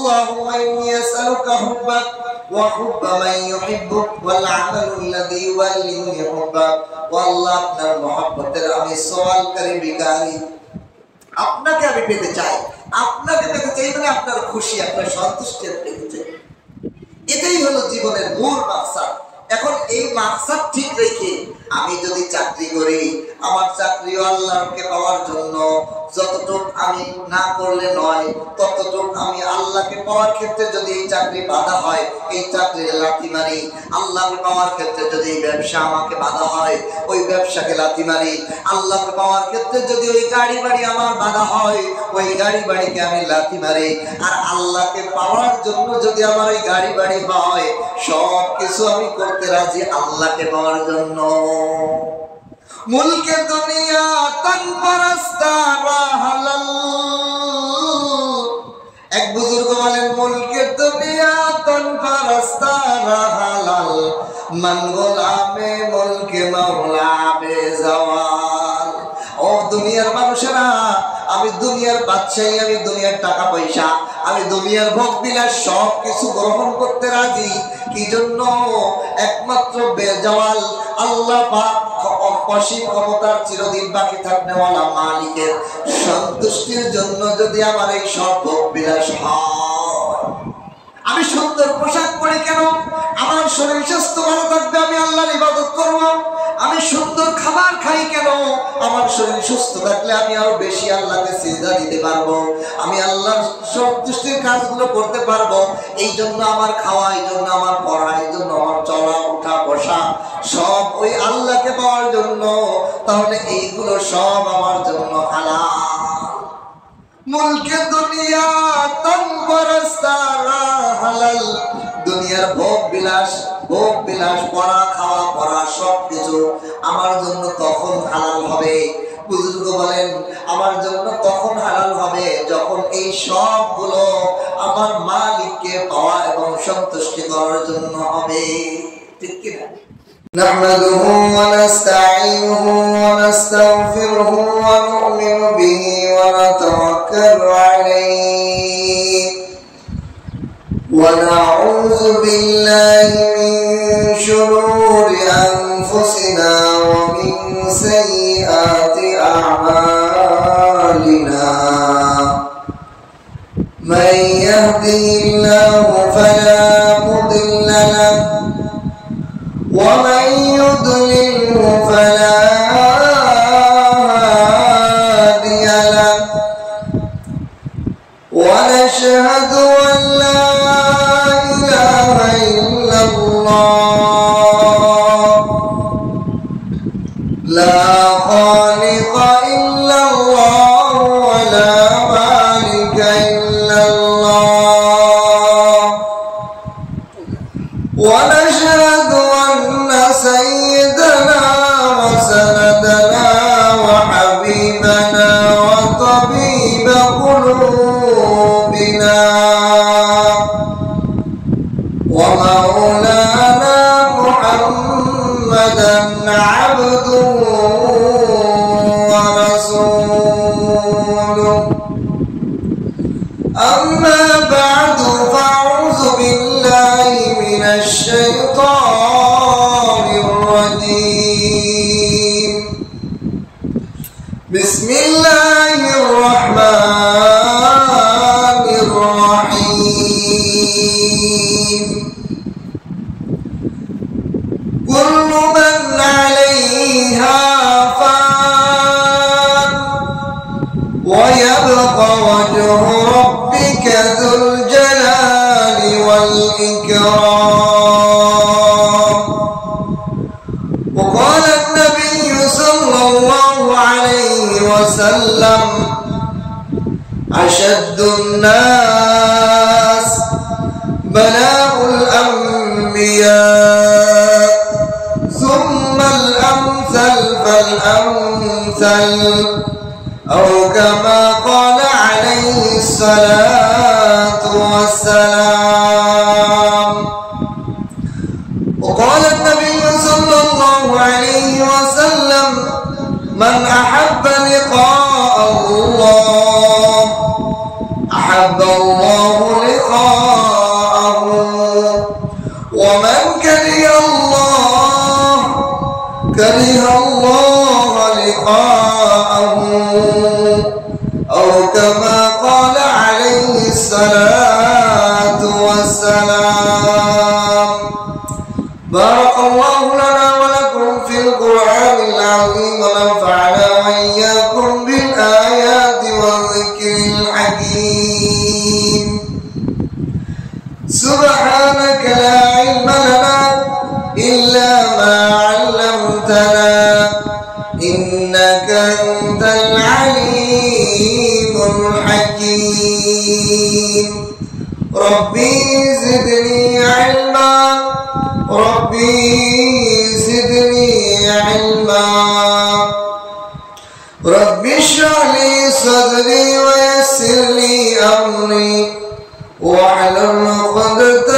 اللهم إني أسألك حبك وحب من يحبك والعمل الذي يوليني حبك والله আপনার মহব্বতের আমি সওয়ালকারী ভিখারি আপনাকে আমি পেতে চাই আপনাকে পেতে চাই মানে আপনার খুশি আপনার সন্তুষ্টি পেতে চাই এটাই হলো জীবনের মূল মাকসাদ এখন এই মাকসাদ ঠিক রেখে আমি যদি চাকরি করি আমার চাকরিও আল্লাহকে পাওয়ার জন্য যতটুকু আমি না করলে নয় ততটুকু আমি আল্লাহকে পাওয়ার ক্ষেত্রে যদি এই চাকরি বাধা হয় এই চাকরির লাথি মারি আল্লাহকে পাওয়ার ক্ষেত্রে যদি এই ব্যবসা আমাকে বাধা হয় ওই ব্যবসাকে লাথি মারি আল্লাহকে পাওয়ার ক্ষেত্রে যদি ওই গাড়ি বাড়ি আমার বাধা হয় ওই গাড়ি বাড়িকে আমি লাথি মারি আর আল্লাহকে পাওয়ার জন্য যদি আমার ওই গাড়ি বাড়ি হয় সব কিছু আমি করতে রাজি আল্লাহকে পাওয়ার জন্য মুলকে দুনিয়া তন পরস্তারা হালাল এক বুজুর্গ বলেন মুলকে দুনিয়া তন পরস্তারা হালাল মান গোলামে মুলকে মাওলা বেজাওয়াল ও দুনিয়ার মানুষেরা আমি দুনিয়ার বাদশাহী আমি দুনিয়ার টাকা পয়সা আমি দুনিয়ার ভোগ বিলাস সব কিছু গ্রহণ করতে রাজি কি জন্য একমাত্র বেজাওয়াল আল্লাহ পাক অসীম ক্ষমতার চিরদিন বাকি থাকনেওয়ালা মালিকের সন্তুষ্টির জন্য যদি আমার এই সব ভোগ বিলাস হয় আমি সুন্দর পোশাক পরে কেন আমার শরীর স্বাস্থ্য ভালো থাকবে আমি আল্লাহর ইবাদত করব আমি সুন্দর খাবার খাই কেন আমার শরীর সুস্থ থাকলে আমি আরো বেশি আল্লাহকে সিজদা দিতে পারবো আমি আল্লাহর সন্তুষ্টির কাজগুলো করতে পারবো এই জন্য আমার খাওয়া এই জন্য আমার পড়া এই জন্য আমার চলা ওঠা বসা সব ওই আল্লাহকে পাওয়ার জন্য তাহলে এইগুলো সব আমার জন্য হালাল মুলকে দুনিয়া তন পরস্তারা হালাল দুনিয়ার ভোগ বিলাস পড়া খাওয়া পড়া সবকিছু আমার জন্য তখন হালাল হবে বুজুর্গ বলেন আমার জন্য তখন হালাল হবে যখন এই সবগুলো আমার মালিককে পাওয়া এবং সন্তুষ্টি করার জন্য হবে ঠিক কি না نحمده ونستعينه ونستغفره ونؤمن به ونتوكل عليه ونعوذ بالله من شرور أنفسنا ومن سيئات أعمالنا من يهده الله فلا مضل له ومن يضلله فلا هادي له ونشهد أن لا إله إلا الله لا خالق إلا الله ولا مالك إلا الله ونشهد أن سيدنا وسندنا وحبيبنا وطبيب قلوبنا ومولانا محمدا عبده ورسوله أما بعد فأعوذ بالله من الشيطان الرجيم بسم الله الرحمن الرحيم كل من عليها فان ويبقى وجه ربك ذو الجلال والإكرام وقال النبي صلى الله عليه وسلم أشد الناس بلاء الأنبياء ثم الأمثل فالأمثل أو كما قال عليه الصلاة والسلام وقال النبي صلى الله عليه وسلم من أحب لقاء الله أحب الله لقاءه الصلاة والسلام. بارك الله لنا ولكم في القرآن العظيم ونفعنا وإياكم بالآيات والذكر الحكيم. سبحانك لا علم لنا إلا ما علمتنا إنك أنت العليم الحكيم. ربي زدني علما ربي زدني علما ربي اشرح لي صدري ويسر لي أمري واحلل عقدة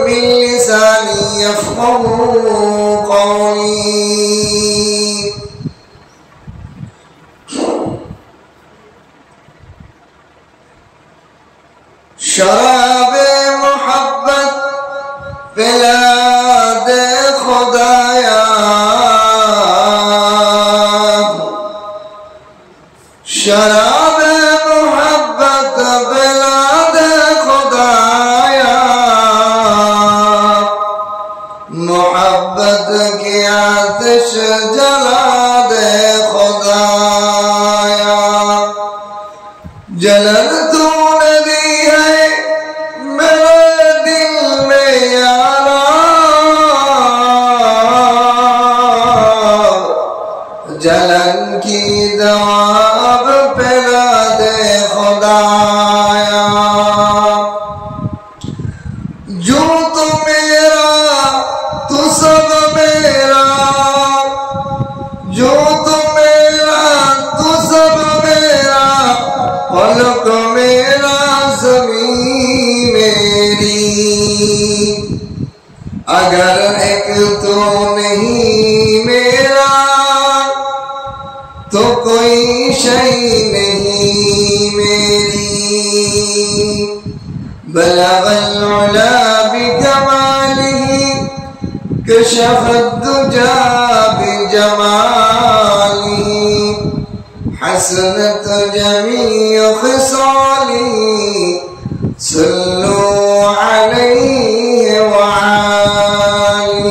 من لساني يفقهوا قولي. शराब मोहब्बत पिला दे खुदाया, शराब मोहब्बत पिला दे खुदाया, मोहब्बत की आतिश जला दे खुदाया। जलन तूने दी है मेरे दिल में यारा, जलन की दवा पिला दे खुदाया। जो तो मेरा तू सब मेरा, जो तो मेरा तू सब मेरा, पलक मेरा ज़मीं मेरी। अगर एक तो नहीं मेरा तो कोई शय नहीं मेरी। बलगल उला बिकमालिही कशफत दुजा बिजमालिही, हसनत जमीअ खिसाली सल्लू अलैहि वआली।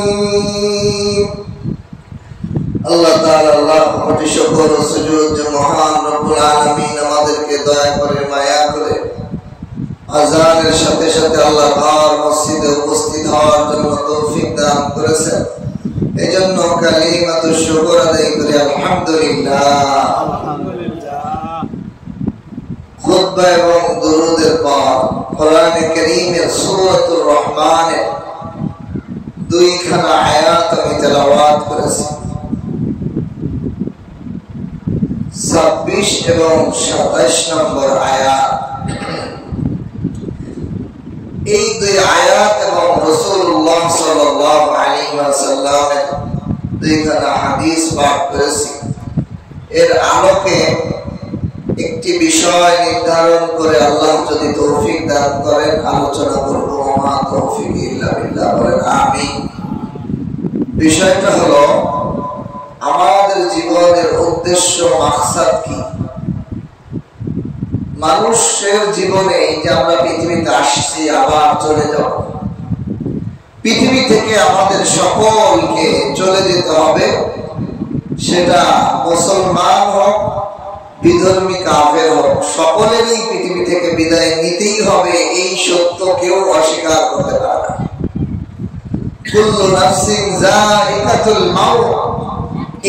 আল্লাহ তাআলা আল্লাহ কোটি শুকর ও সুজুদ যে মহান রব্বুল আলামিন আমাদেরকে দয়া করে মায়া করে আযানের সাথে সাথে আল্লাহর ঘর মসজিদে উপস্থিত হওয়ার জন্য তৌফিক দান করেছেন। এজন্য কালিমাতু শুকর আদায় করি আলহামদুলিল্লাহ। খুতবা এবং দুরূদের পর কোরআনে কারীমের সূরাতুর রহমানের দুইখানা আয়াত আমি তেলাওয়াত করেছি। 26 এবং 27 নম্বর আয়াত। এই দুই আয়াত এবং রাসূলুল্লাহ সাল্লাল্লাহু আলাইহি ওয়াসাল্লামের দুইখানা হাদিস পাঠ করেছি। এর আলোকে একটি বিষয় নির্ধারণ করে আল্লাহ যদি তৌফিক দান করেন আলোচনা করব। ওমা তৌফিক ইল্লা বিল্লাহ, বলেন আমিন। বিষয়টা হলো আমাদের জীবনের উদ্দেশ্য মাকসাদ কি। মানুষের জীবনে এই যে আমরা পৃথিবীতে আসছি আবার চলে যাব, পৃথিবী থেকে আমাদের সকলকে চলে যেতে হবে। সেটা মুসলমান হোক বিধর্মী কাফের হোক, সকলেরই পৃথিবী থেকে বিদায় নিতেই হবে। এই সত্য কেউ অস্বীকার করতে পারে না। কুল্লু নাফসিন যায়িকাতুল মাউত,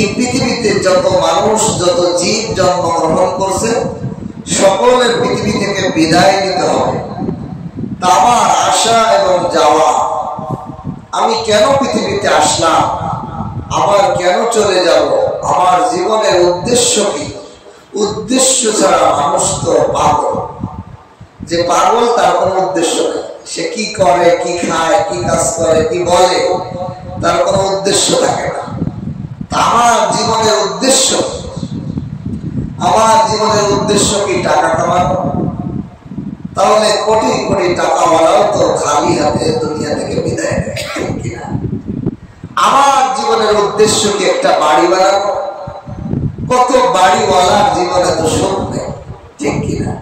এই পৃথিবীতে যত মানুষ যত জীব জন্মগ্রহণ করছে সকলের পৃথিবী থেকে বিদায় নিতে হবে। তা আমার আসা এবং যাওয়া, আমি কেন পৃথিবীতে আসলাম, আবার কেন চলে যাব, আমার জীবনের উদ্দেশ্য কি? উদ্দেশ্য ছাড়া মানুষ তো পাগল। যে পাগল তার কোনো উদ্দেশ্য নেই। সে কি করে, কি খায়, কি কাজ করে, কি বলে, তার কোনো উদ্দেশ্য থাকে না। আমার জীবনের উদ্দেশ্য, আমার জীবনের উদ্দেশ্য কি টাকা কামানো? তাহলে কোটি কোটি টাকাওয়ালাও তো খালি হাতে দুনিয়া থেকে বিদায় নেয়, ঠিক কিনা? আমার জীবনের উদ্দেশ্য কি একটা বাড়ি বানানো? কত বাড়িওয়ালার জীবনে তো সুখ নেই, ঠিক কিনা?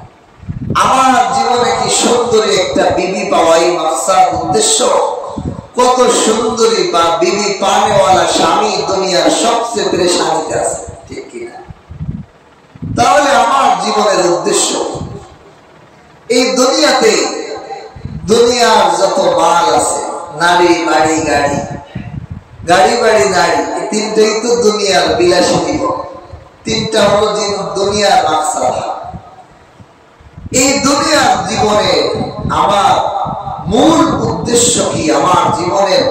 আমার জীবনে কি সুন্দরী একটা বিবি পাওয়াই মাকসাদ উদ্দেশ্য। কত সুন্দরী বা বিবি পানেওয়ালা স্বামী দুনিয়ার সবচেয়ে পরেশানিতে আছে, ঠিক কিনা? তাহলে আমার জীবনের উদ্দেশ্য এই দুনিয়াতে, দুনিয়ার যত মাল আছে, নারী বাড়ি গাড়ি, গাড়ি বাড়ি নারী, এই তিনটাই তো দুনিয়ার বিলাসী জীবন। তিনটা হলো দুনিয়ার মাকসাদ। এই দুনিয়ার জীবনে আমার মূল উদ্দেশ্য কি? আমার জীবনের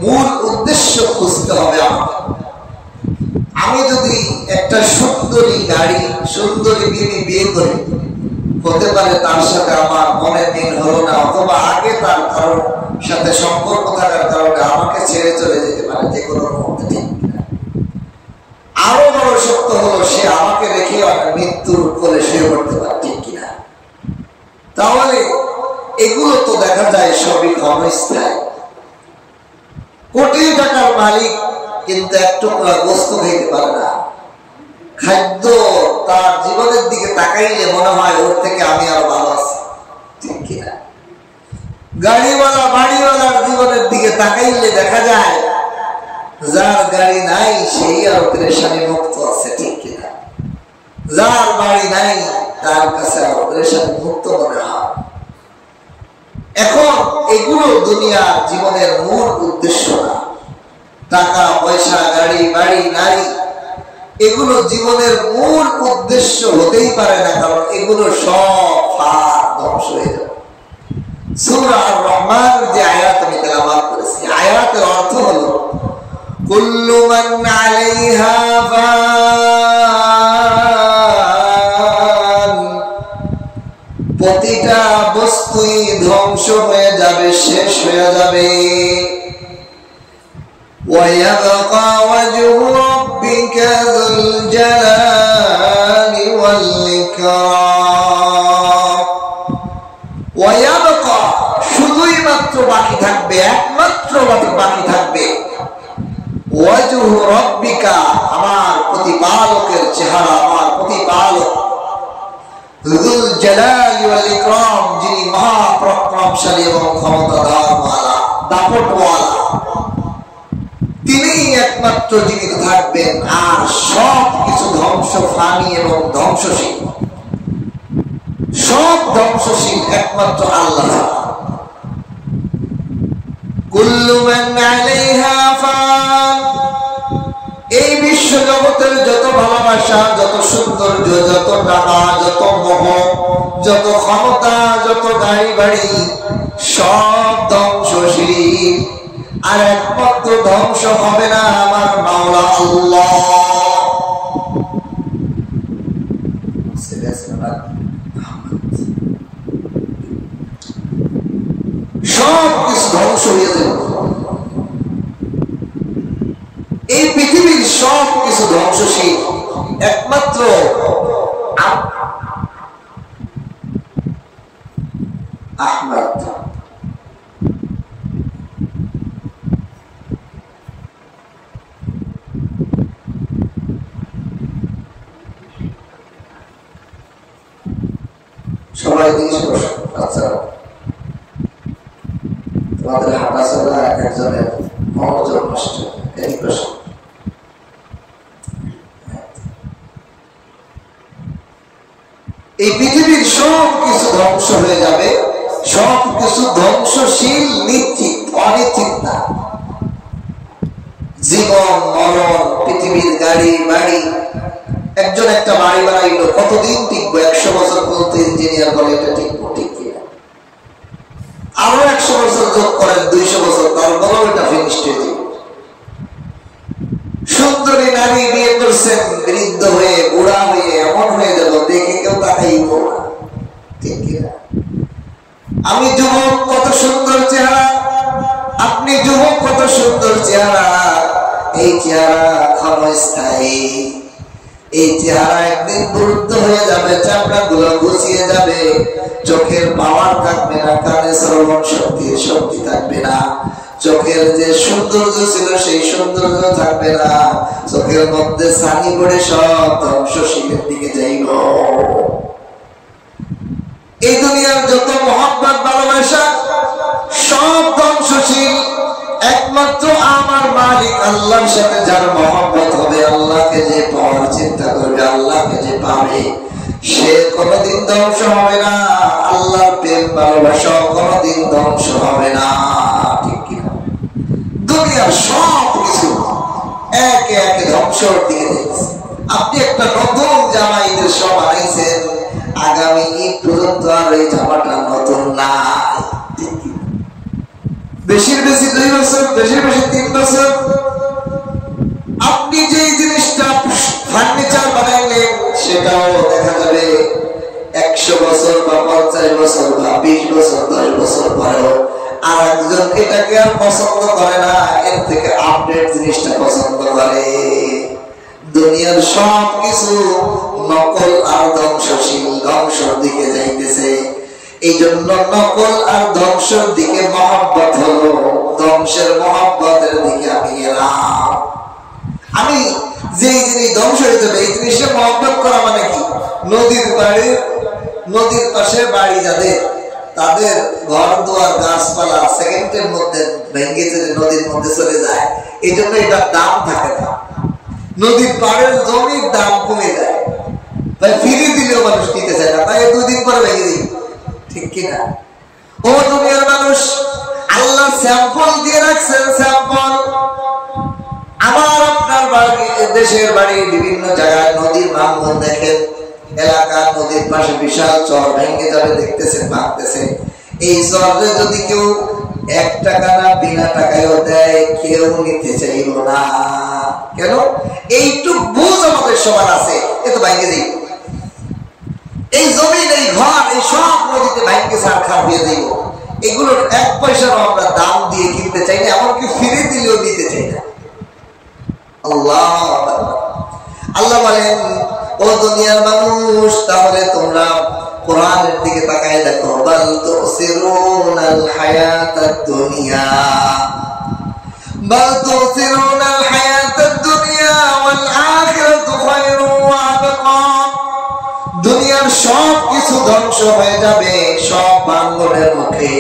মূল উদ্দেশ্য খুঁজতে হবে আমাকে। আমি যদি একটা সুন্দরী গাড়ি, সুন্দরী বিবি বিয়ে করি, হতে পারে তার সাথে আমার মনের মিল হলো না, অথবা আগে তার কারোর সাথে সম্পর্ক থাকার কারণে আমাকে ছেড়ে চলে যেতে পারে যে কোনো মুহূর্তে, ঠিক কিনা? আরো বড় সত্য হলো সে আমাকে রেখে মৃত্যুর কোলে শুয়ে পড়তে পারে, ঠিক কিনা? তাহলে এগুলো তো দেখা যায় সবই ক্ষণস্থায়ী। কোটি টাকার মালিক কিন্তু এক টুকরা গোস্ত খেতে পারে না। খাদ্য তার জীবনের দিকে তাকাইলে মনে হয় ওর থেকে আমি আরো ভালো আছি, ঠিক কিনা? গাড়িওয়ালা বাড়িওয়ালার জীবনের দিকে তাকাইলে দেখা যায় যার গাড়ি নাই সেই আরো পরেশানি মুক্ত আছে, ঠিক কিনা? যার বাড়ি নাই তার কাছে আরো পরেশানি মুক্ত মনে হয়। এখন এগুলো দুনিয়ার জীবনের মূল উদ্দেশ্য না। টাকা পয়সা, গাড়ি বাড়ি নারী, এগুলো জীবনের মূল উদ্দেশ্য হতেই পারে না, কারণ এগুলো সব ধ্বংস হয়ে যাবে। সূরা আর-রহমান যে আয়াত আমি তেলাওয়াত করেছি, আয়াতের অর্থ হলো কুল্লু মান আলাইহা ফান, প্রতিটা বস্তুই ধ্বংস হয়ে যাবে, শেষ হয়ে যাবে। ويبقى وجه ربك ذو الجلال والإكرام। ويبقى শুধুই মাত্র বাকি থাকবে, একমাত্র বাকি থাকবে ওয়াজহু রব্বিকা, আমার প্রতিপালকের চেহারা, আমার প্রতিপালক যুল জালালি ওয়াল ইকরাম, যিনি মহাপরাক্রমশালী এবং ক্ষমতাধরওয়ালা, দাপটওয়ালা, তিনি একমাত্র জীবিত থাকবেন। আর সব কিছু ধ্বংস, ফানি এবং ধ্বংসশীল, সব ধ্বংসশীল একমাত্র আল্লাহ। কুল্লু মান আলাইহা ফান, এই বিশ্ব জগতের যত ভালোবাসা, যত সৌন্দর্য, যত টাকা, যত মোহ, যত ক্ষমতা, যত গাড়ি বাড়ি, সব ধ্বংসশীল। আর একমাত্র ধ্বংস হবে না আমার মাওলা আল্লাহ। সব কিছু ধ্বংস হয়ে যাবে, এই পৃথিবীর সব কিছু ধ্বংসশীল, একমাত্র আহমদ। সবাই জিজ্ঞেস করছেন, আচ্ছা তোমাদের হাঁটা চলা এক একজনের মনোযোগ নষ্ট, এই প্রশ্ন। এই পৃথিবীর সব কিছু ধ্বংস হয়ে যাবে, সব কিছু ধ্বংসশীল, নিশ্চিত, অনিশ্চিত না। জীবন মরণ, পৃথিবীর গাড়ি বাড়ি, একজন একটা বাড়ি বানাইলো, কতদিন টিকবো? 100 বছর পর্যন্ত ইঞ্জিনিয়ার বলে এটা টিকবো, ঠিক কিনা? আরো 100 বছর যোগ করেন, 200 বছর, তারপরেও এটা ফিনিশড হয়ে যাবে। সুন্দরী নারী বিয়ে করছেন, বৃদ্ধ হয়ে, বুড়া হয়ে এমন হয়ে যাবো দেখে কেউ তাকাইব না, ঠিক কিনা? আমি যুবক, কত সুন্দর চেহারা, আপনি যুবক, কত সুন্দর চেহারা। এই চেহারা ক্ষণস্থায়ী, এই চেহারা একদিন বৃদ্ধ হয়ে যাবে, চামড়া গুলো গুছিয়ে যাবে, চোখের পাওয়ার থাকবে না, কানে শ্রবণ শক্তি থাকবে না, চোখের যে সৌন্দর্য ছিল সেই সৌন্দর্য থাকবে না, চোখের মধ্যে ছানি পড়ে সব ধ্বংসশীলের দিকে যাইব। এই দুনিয়ার যত মহব্বত ভালোবাসা সব ধ্বংসশীল। একমাত্র আমার মালিক আল্লাহর সাথে যার মহব্বত হবে, আল্লাহকে যে পাওয়ার চিন্তা করবে, আল্লাহকে যে পাবে, সে কোনোদিন ধ্বংস হবে না। আল্লাহর প্রেম ভালোবাসা কোনোদিন ধ্বংস হবে না, ঠিক কিনা? দুনিয়ার সব কিছু একে একে ধ্বংসের দিকে যাচ্ছে। আপনি একটা নতুন জামা ঈদের সময় আনাইছেন, আগামী ঈদ পর্যন্ত আর এই জামাটা নতুন না। বেশির বেশি 2 বছর, বেশির বেশি 3 বছর। আপনি যে জিনিসটা ফার্নিচার বানাইলেন সেটাও দেখা যাবে 100 বছর বা 50 বছর বা 20 বছর 10 বছর পরেও আর একজন এটাকে আর পছন্দ করে না, এর থেকে আপডেট জিনিসটা পছন্দ করে। দুনিয়ার সব কিছু নকল আর ধ্বংসশীল, ধ্বংসের দিকে যাইতেছে। এই জন্য নকল আর ধ্বংসের দিকে মহব্বত হলো, ধ্বংসের মহব্বতের দিকে আমি গেলাম। আমি যে জিনিস ধ্বংস হয়ে যাবে এই জিনিসটা মহব্বত করা মানে কি? নদীর পাশে বাড়ি যাদের, তাদের ঘর দুয়ার গাছপালা সেকেন্ডের মধ্যে ভেঙে যদি নদীর মধ্যে চলে যায়, এই জন্য এটার দাম থাকে না। নদীর পাড়ের জমির দাম কমে যায়, তাই ফিরে দিলেও মানুষ নিতে চায় না, তাই 2 দিন পরে ভেঙে দিই, ঠিক কিনা? ও দুনিয়ার মানুষ, আল্লাহ স্যাম্পল দিয়ে রাখছেন, স্যাম্পল। আমার আপনার বাড়ি, দেশের বাড়ি বিভিন্ন জায়গায় নদীর ভাঙন দেখেন, এলাকার নদীর পাশে বিশাল চর ভেঙে যাবে, দেখতেছেন, ভাঙতেছে। এই চরে যদি কেউ 1 টাকা না বিনা টাকায়ও দেয়, কেউ নিতে চাইল না। কেন? এইটুক বুঝ আমাদের সবার আছে, এ তো ভেঙে দিই। এই জমিন, এই ঘর, এই সব নদীতে ভাইকে সারখার দিয়ে দিব। এগুলোর 1 পয়সারও আমরা দাম দিয়ে কিনতে চাই না, এমনকি ফিরে দিলেও দিতে চাই না। আল্লাহ আল্লাহ বলেন, ও দুনিয়ার মানুষ, তাহলে তোমরা কোরআনের দিকে তাকায় দেখো। বাল তুসিরুনাল হায়াতাদ দুনিয়া, বাল তুসিরুনাল হায়াতাদ দুনিয়া ওয়াল আখিরাতু খায়রুন ওয়া আবকা। দুনিয়ার সব কিছু ধ্বংস হয়ে যাবে, সব ভাঙনের মুখে,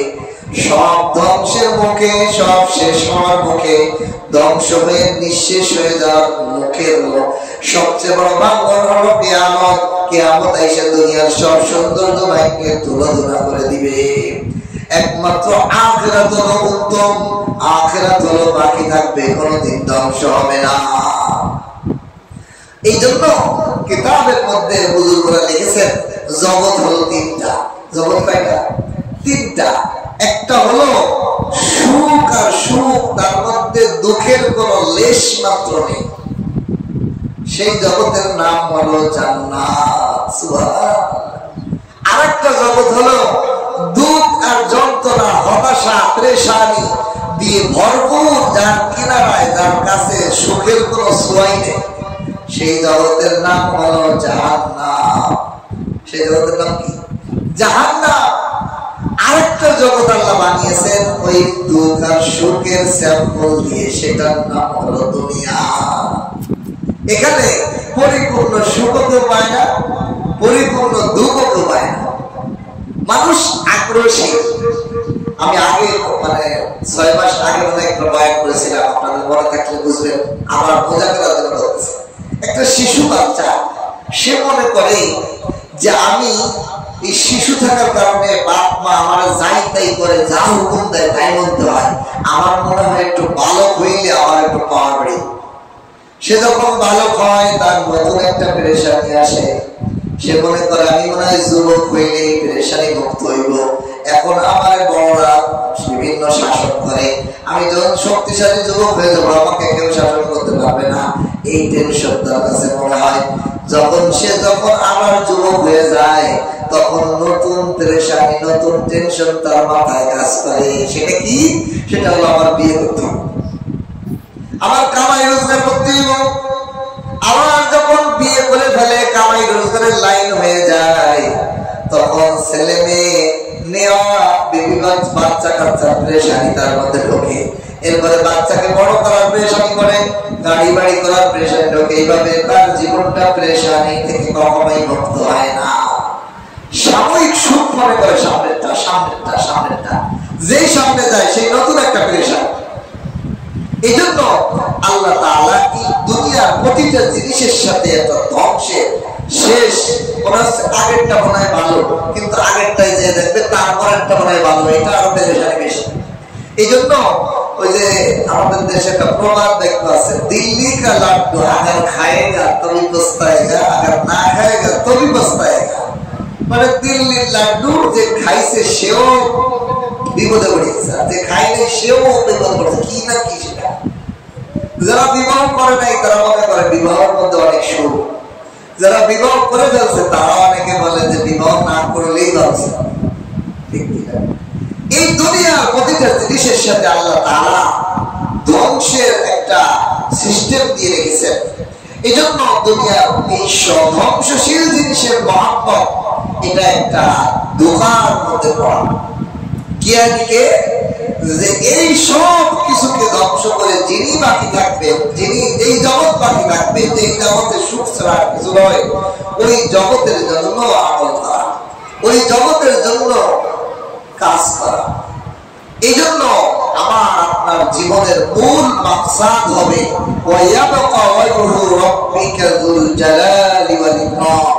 সব ধ্বংসের মুখে, সব শেষ হওয়ার মুখে, ধ্বংস হয়ে নিঃশেষ হয়ে যাওয়ার মুখে হলো সবচেয়ে বড় ভাঙন হলো কিয়ামত। কিয়ামত এসে দুনিয়ার সব সৌন্দর্য ভাইকে তুলোধুনা করে দিবে। একমাত্র আখিরাত হলো উত্তম, আখিরাত হলো বাকি থাকবে, কোনোদিন ধ্বংস হবে না। এই জন্য কিতাবের মধ্যে বুজুর্গরা লিখেছেন, জগৎ হলো 3টা। জগৎ কয়টা? 3টা। একটা হলো সুখ, আর সুখ তার মধ্যে দুঃখের কোন লেশ মাত্র নেই, সেই জগতের নাম হলো জান্নাত। সুবহানাল্লাহ। আরেকটা জগৎ হলো দুঃখ আর যন্ত্রণা, হতাশা, পেরেশানি দিয়ে ভরপুর, যার কিনারায়, যার কাছে সুখের কোন ছোঁয়াই নেই, সেই জগতের নাম হলো জাহান্নাম। সেই জগতের নাম কি? জাহান্নাম। আরেকটা জগৎ আল্লাহ বানিয়েছেন ওই দুঃখ আর সুখের স্যাম্পল দিয়ে, সেটার নাম হলো দুনিয়া। এখানে পরিপূর্ণ সুখও পায় না, পরিপূর্ণ দুঃখও পায় না। মানুষ আক্রোশী। আমি আগে 6 মাস আগে একটা বয়ান করেছিলাম, আপনাদের মনে থাকলে বুঝবেন, আমার বোঝা করার জন্য বলতেছি। একটা শিশু বাচ্চা, সে মনে করে যে আমি এই শিশু থাকার কারণে বাপ মা আমার যাই তাই করে, যা হুকুম দেয় তাই বলতে হয়, আমার মনে হয় একটু বালক হইলে আমার একটু পাওয়ার বাড়ি। সে যখন বালক হয়, তার নতুন একটা পেরেশানি আসে, সে মনে করে আমি মনে হয় যুবক হইলে পেরেশানি মুক্ত হইব। এখন আমার বড়রা বিভিন্ন শাসন করে, আমি যখন শক্তিশালী যুবক হয়ে যাবো, আমাকে কেউ শাসন করতে পারবে না, এই টেনশন তার কাছে মনে হয়। যখন আবার যুবক হয়ে যায়, তখন নতুন পেরেশানি, নতুন টেনশন তার মাথায় কাজ করে। সেটা কি? সেটা হলো আমার বিয়ে করতে হবে, আমার কামাই রোজগার করতে হবে। আবার যখন বিয়ে করে ফেলে, কামাই রোজগারের লাইন হয়ে যায়, তখন ছেলে মেয়ে নেওয়া, বাচ্চা কাচ্চা পেরেশানি তার মধ্যে ঢোকে। এরপরে বাচ্চাকে বড় করার পেরেশানি করে, গাড়ি বাড়ি করার পেরেশানি ঢোকে। এইভাবে তার জীবনটা পেরেশানি থেকে কখনোই মুক্ত হয় না। সাময়িক সুখ মনে করে, সামনেরটা সামনেরটা সামনেরটা, যেই সামনে যায় সেই নতুন একটা প্রেশার। এই জন্য আল্লাহ তাআলা এই দুনিয়ার প্রতিটা জিনিসের সাথে এত ধ্বংসের শেষ, আগেরটা মনে হয় ভালো, কিন্তু আগেরটাই যে দেখবে তারপরেরটা মনে হয় ভালো, এটা আরো প্রেশার বেশি। এই জন্য ওই যে আমাদের দেশে একটা প্রবাদ দেখতে আছে, দিল্লি কা লাড্ডু আগার খায়েগা তবে পস্তায়েগা, আগার না খায়েগা তবে পস্তায়েগা। মানে দিল্লির লাড্ডু যে খাইছে সেও বিপদে পড়েছে, যে খাইলে সেও বিপদে পড়েছে। কি না কি সেটা, যারা বিবাহ করে নাই তারা মনে করে বিবাহের মধ্যে অনেক সুখ, যারা বিবাহ করে ফেলছে তারা অনেকে বলে যে বিবাহ না করলেই বাঁচে। ঠিক কিনা? এই দুনিয়ার প্রতিটা জিনিসের সাথে আল্লাহ তাআলা ধ্বংসের একটা সিস্টেম দিয়ে রেখেছেন। এই জন্য দুনিয়ার এই ধ্বংসশীল জিনিসের মহব্বত, এটা একটা ধোঁকার মধ্যে পড়া। জ্ঞানীকে যে এই সব কিছুকে ধ্বংস করে যিনি বাকি থাকবেন, যিনি এই জগৎ বাকি থাকবে, যে জগতে সুখ ছাড়া কিছু নয়, ওই জগতের জন্য আমল করা, ওই জগতের জন্য কাজ করা। এই জন্য আমার আপনার জীবনের মূল মাকসাদ হবে ওয়ায়াবকা ওয়াজহু রাব্বিকা যুল জালালি ওয়াল ইকরাম।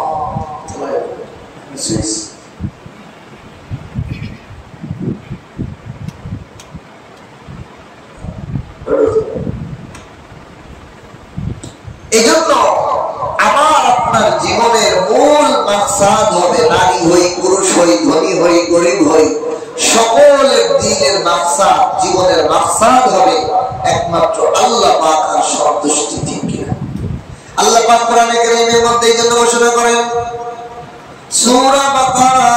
এই জন্য আমার আপনার জীবনের মূল মাকসাদ হবে, নারী হই পুরুষ হই ধনী হই গরিব হই, সকলের দিনের মাকসাদ, জীবনের মাকসাদ হবে একমাত্র আল্লাহ পাক আর সন্তুষ্টি। ঠিক কিনা? আল্লাহ পাক কোরআনে কারীমের মধ্যে এই জন্য ঘোষণা করেন, সূরা বাকারা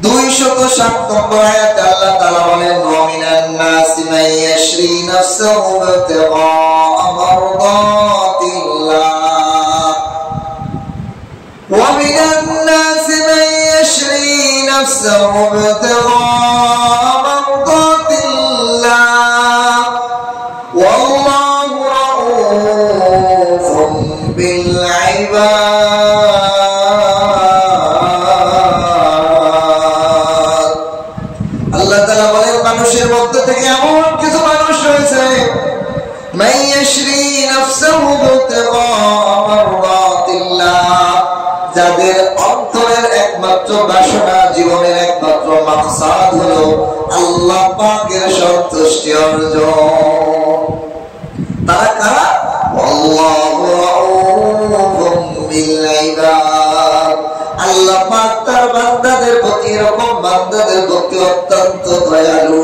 207 নম্বর আয়াতে আল্লাহ তাআলা বলেন, ওয়া মিনান নাসি মান ইয়াশরি নাফসাহু ইবতিগা মারদাতিল্লাহ, ওয়া মিনান নাসি মান ইয়াশরি নাফসাহু ইবতিগা মারদাতিল্লাহ ওয়াল্লাহু রাউফুন বিল ইবাদ। আল্লাহ তাআলা বলেন, মানুষের মধ্যে থেকে এমন কিছু মানুষ রয়েছে, মাইয়াশরি নাফসাহু বিতিগা মারদাতিল্লাহ, যাদের অন্তরের একমাত্র বাসনা, জীবনের একমাত্র মাকসাদ হলো আল্লাহ পাকের সন্তুষ্টি অর্জন। তারা কারা? আল্লাহু রাউফুন বিল ইবাদ। আল্লাহ পাক তার বান্দাদের প্রতি, এরকম বান্দাদের প্রতি অত্যন্ত দয়ালু।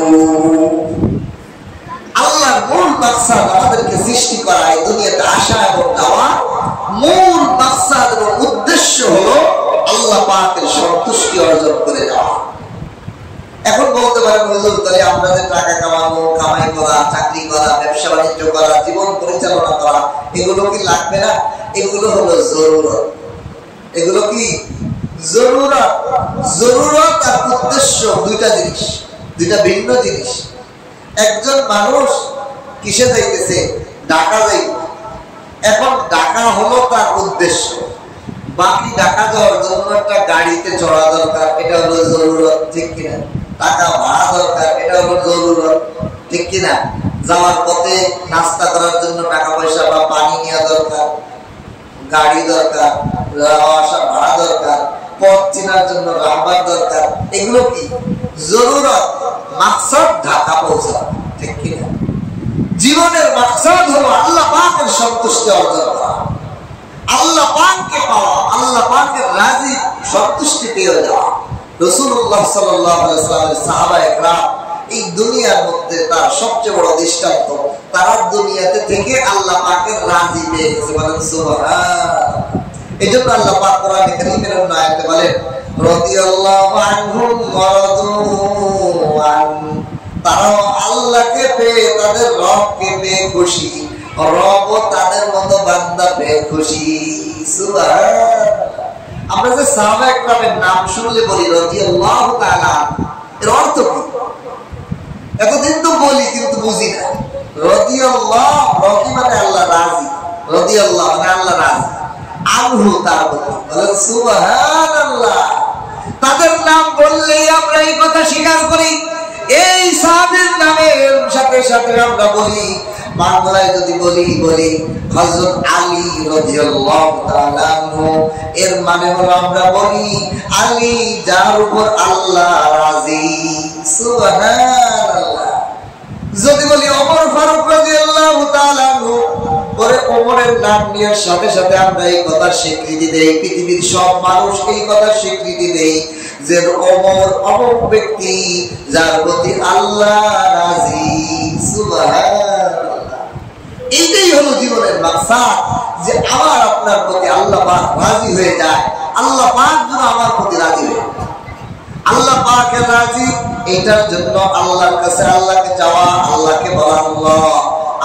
আল্লাহর মূল মাকসাদ আমাদেরকে সৃষ্টি করা, এই দুনিয়াতে আসা এবং যাওয়া, মূল মাকসাদ এবং উদ্দেশ্য হলো আল্লাহ পাকের সন্তুষ্টি অর্জন করে যাওয়া। এখন বলতে পারেন, হুজুর তাহলে আমরা যে টাকা কামাবো, কামাই করা, চাকরি করা, ব্যবসা বাণিজ্য করা, জীবন পরিচালনা করা, এগুলো কি লাগবে না? এগুলো হলো জরুরত। এগুলো কি জরুরত? জরুরত আর উদ্দেশ্য দুইটা জিনিস, দুইটা ভিন্ন জিনিস। একজন মানুষ কিসে যাইতেছে? ঢাকা যাইব। এখন ঢাকা হলো তার উদ্দেশ্য, বাকি ঢাকা যাওয়ার জন্য একটা গাড়িতে চড়া দরকার, এটা হলো জরুরত। ঠিক কিনা? টাকা ভাড়া দরকার, এটা হলো জরুরত। ঠিক কিনা? যাওয়ার পথে নাস্তা করার জন্য টাকা পয়সা বা পানি নেওয়া দরকার, গাড়ি দরকার, আসা ভাড়া দরকার, পথ চেনার জন্য রাহবার দরকার। এগুলো কি জরুরত? মাকসাদ ঢাকা পৌঁছা। ঠিক কিনা? জীবনের মাকসাদ হলো আল্লাহ পাকের সন্তুষ্টি অর্জন করা, আল্লাহ পাককে পাওয়া, আল্লাহ পাকের রাজি সন্তুষ্টি পেয়ে যাওয়া। রাসূলুল্লাহ সাল্লাল্লাহু আলাইহি ওয়াসাল্লামের সাহাবায়ে কেরাম এই দুনিয়ার মধ্যে তার সবচেয়ে বড় দৃষ্টান্ত, তারা দুনিয়াতে থেকে আল্লাহ পাকের রাজি পেয়ে গেছে। বলেন সুবহানাল্লাহ। এজন্য আল্লাহ পাক কোরআনে কারীমের আয়াতে বলেন, রাদিয়াল্লাহু আনহুম ওয়া রাদু আন, তারা আল্লাহকে পেয়ে, তাদের রবকে পেয়ে খুশি, রব তাদের মতো বান্দা পেয়ে খুশি। সুবহানাল্লাহ। আমরা যে সাহাবায়ে কেরামের নাম শুনলে বলি রাদিয়াল্লাহু তাআলা, এর অর্থ কি? এতদিন তো বলি কিন্তু বুঝি না। রাদিয়াল্লাহ, রাদি মানে আল্লাহ রাজি, রাদিয়াল্লাহ মানে আল্লাহ রাজি। আনহু তার প্রতি। বলেন সুবহানাল্লাহ। তাদের নাম বললেই আমরা এই কথা স্বীকার করি। এই সাহাবীর নামের সাথে সাথে আমরা বলি, বাংলায় যদি বলি হযরত আলী রাদিয়াল্লাহু তাআলা আনহু, এর মানে হলো আমরা বলি আলী যার উপর আল্লাহ রাজি। সুবহানাল্লাহ। যদি বলি ওমর ফারুক রাদিয়াল্লাহু তাআলা আনহু, পরে ওমরের নাম নেওয়ার সাথে সাথে আমরা এই কথা স্বীকৃতি দেই, পৃথিবীর সব মানুষ এই কথা স্বীকৃতি দেই যে ওমর অমুক ব্যক্তি যার প্রতি আল্লাহ রাজি। সুবহানাল্লাহ। এইটাই হলো জীবনের মাকসাদ, যে আমার আপনার প্রতি আল্লাহ পাক রাজি হয়ে যায়, আল্লাহ পাক যেন আমার প্রতি রাজি হয়ে যায়। আল্লাহ পাকের রাজি, এটার জন্য আল্লাহর কাছে আল্লাহকে চাওয়া, আল্লাহকে বলা, আল্লাহ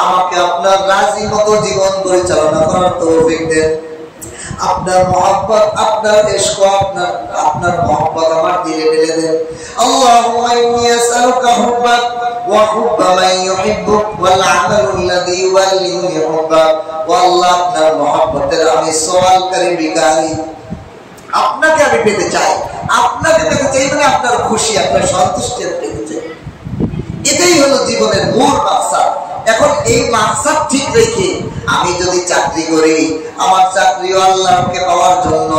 আমাকে আপনার রাজি মতো জীবন পরিচালনা করার তৌফিক দেন। আপনার মহব্বত, আপনার ইশক, আপনার মহব্বত আমার দিলে ঢেলে দেন। আল্লাহুম্মা ইন্নী আসআলুকা হুব্বাক ওয়া হুব্বা মান ইউহিব্বুক ওয়াল আমালুল্লাযী ইউওয়াল্লিনি হুব্বাক। ওয়া আল্লাহ, আপনার মহব্বতের আমি সওয়ালকারী ভিখারি, আপনাকে আমি পেতে চাই। আপনাকে পেতে চাই মানে আপনার খুশি, আপনার সন্তুষ্টি পেতে চাই। এটাই হলো জীবনের মূল মাকসাদ। এখন এই মাকসাদ ঠিক রেখে আমি যদি চাকরি করি, আমার চাকরিও আল্লাহকে পাওয়ার জন্য,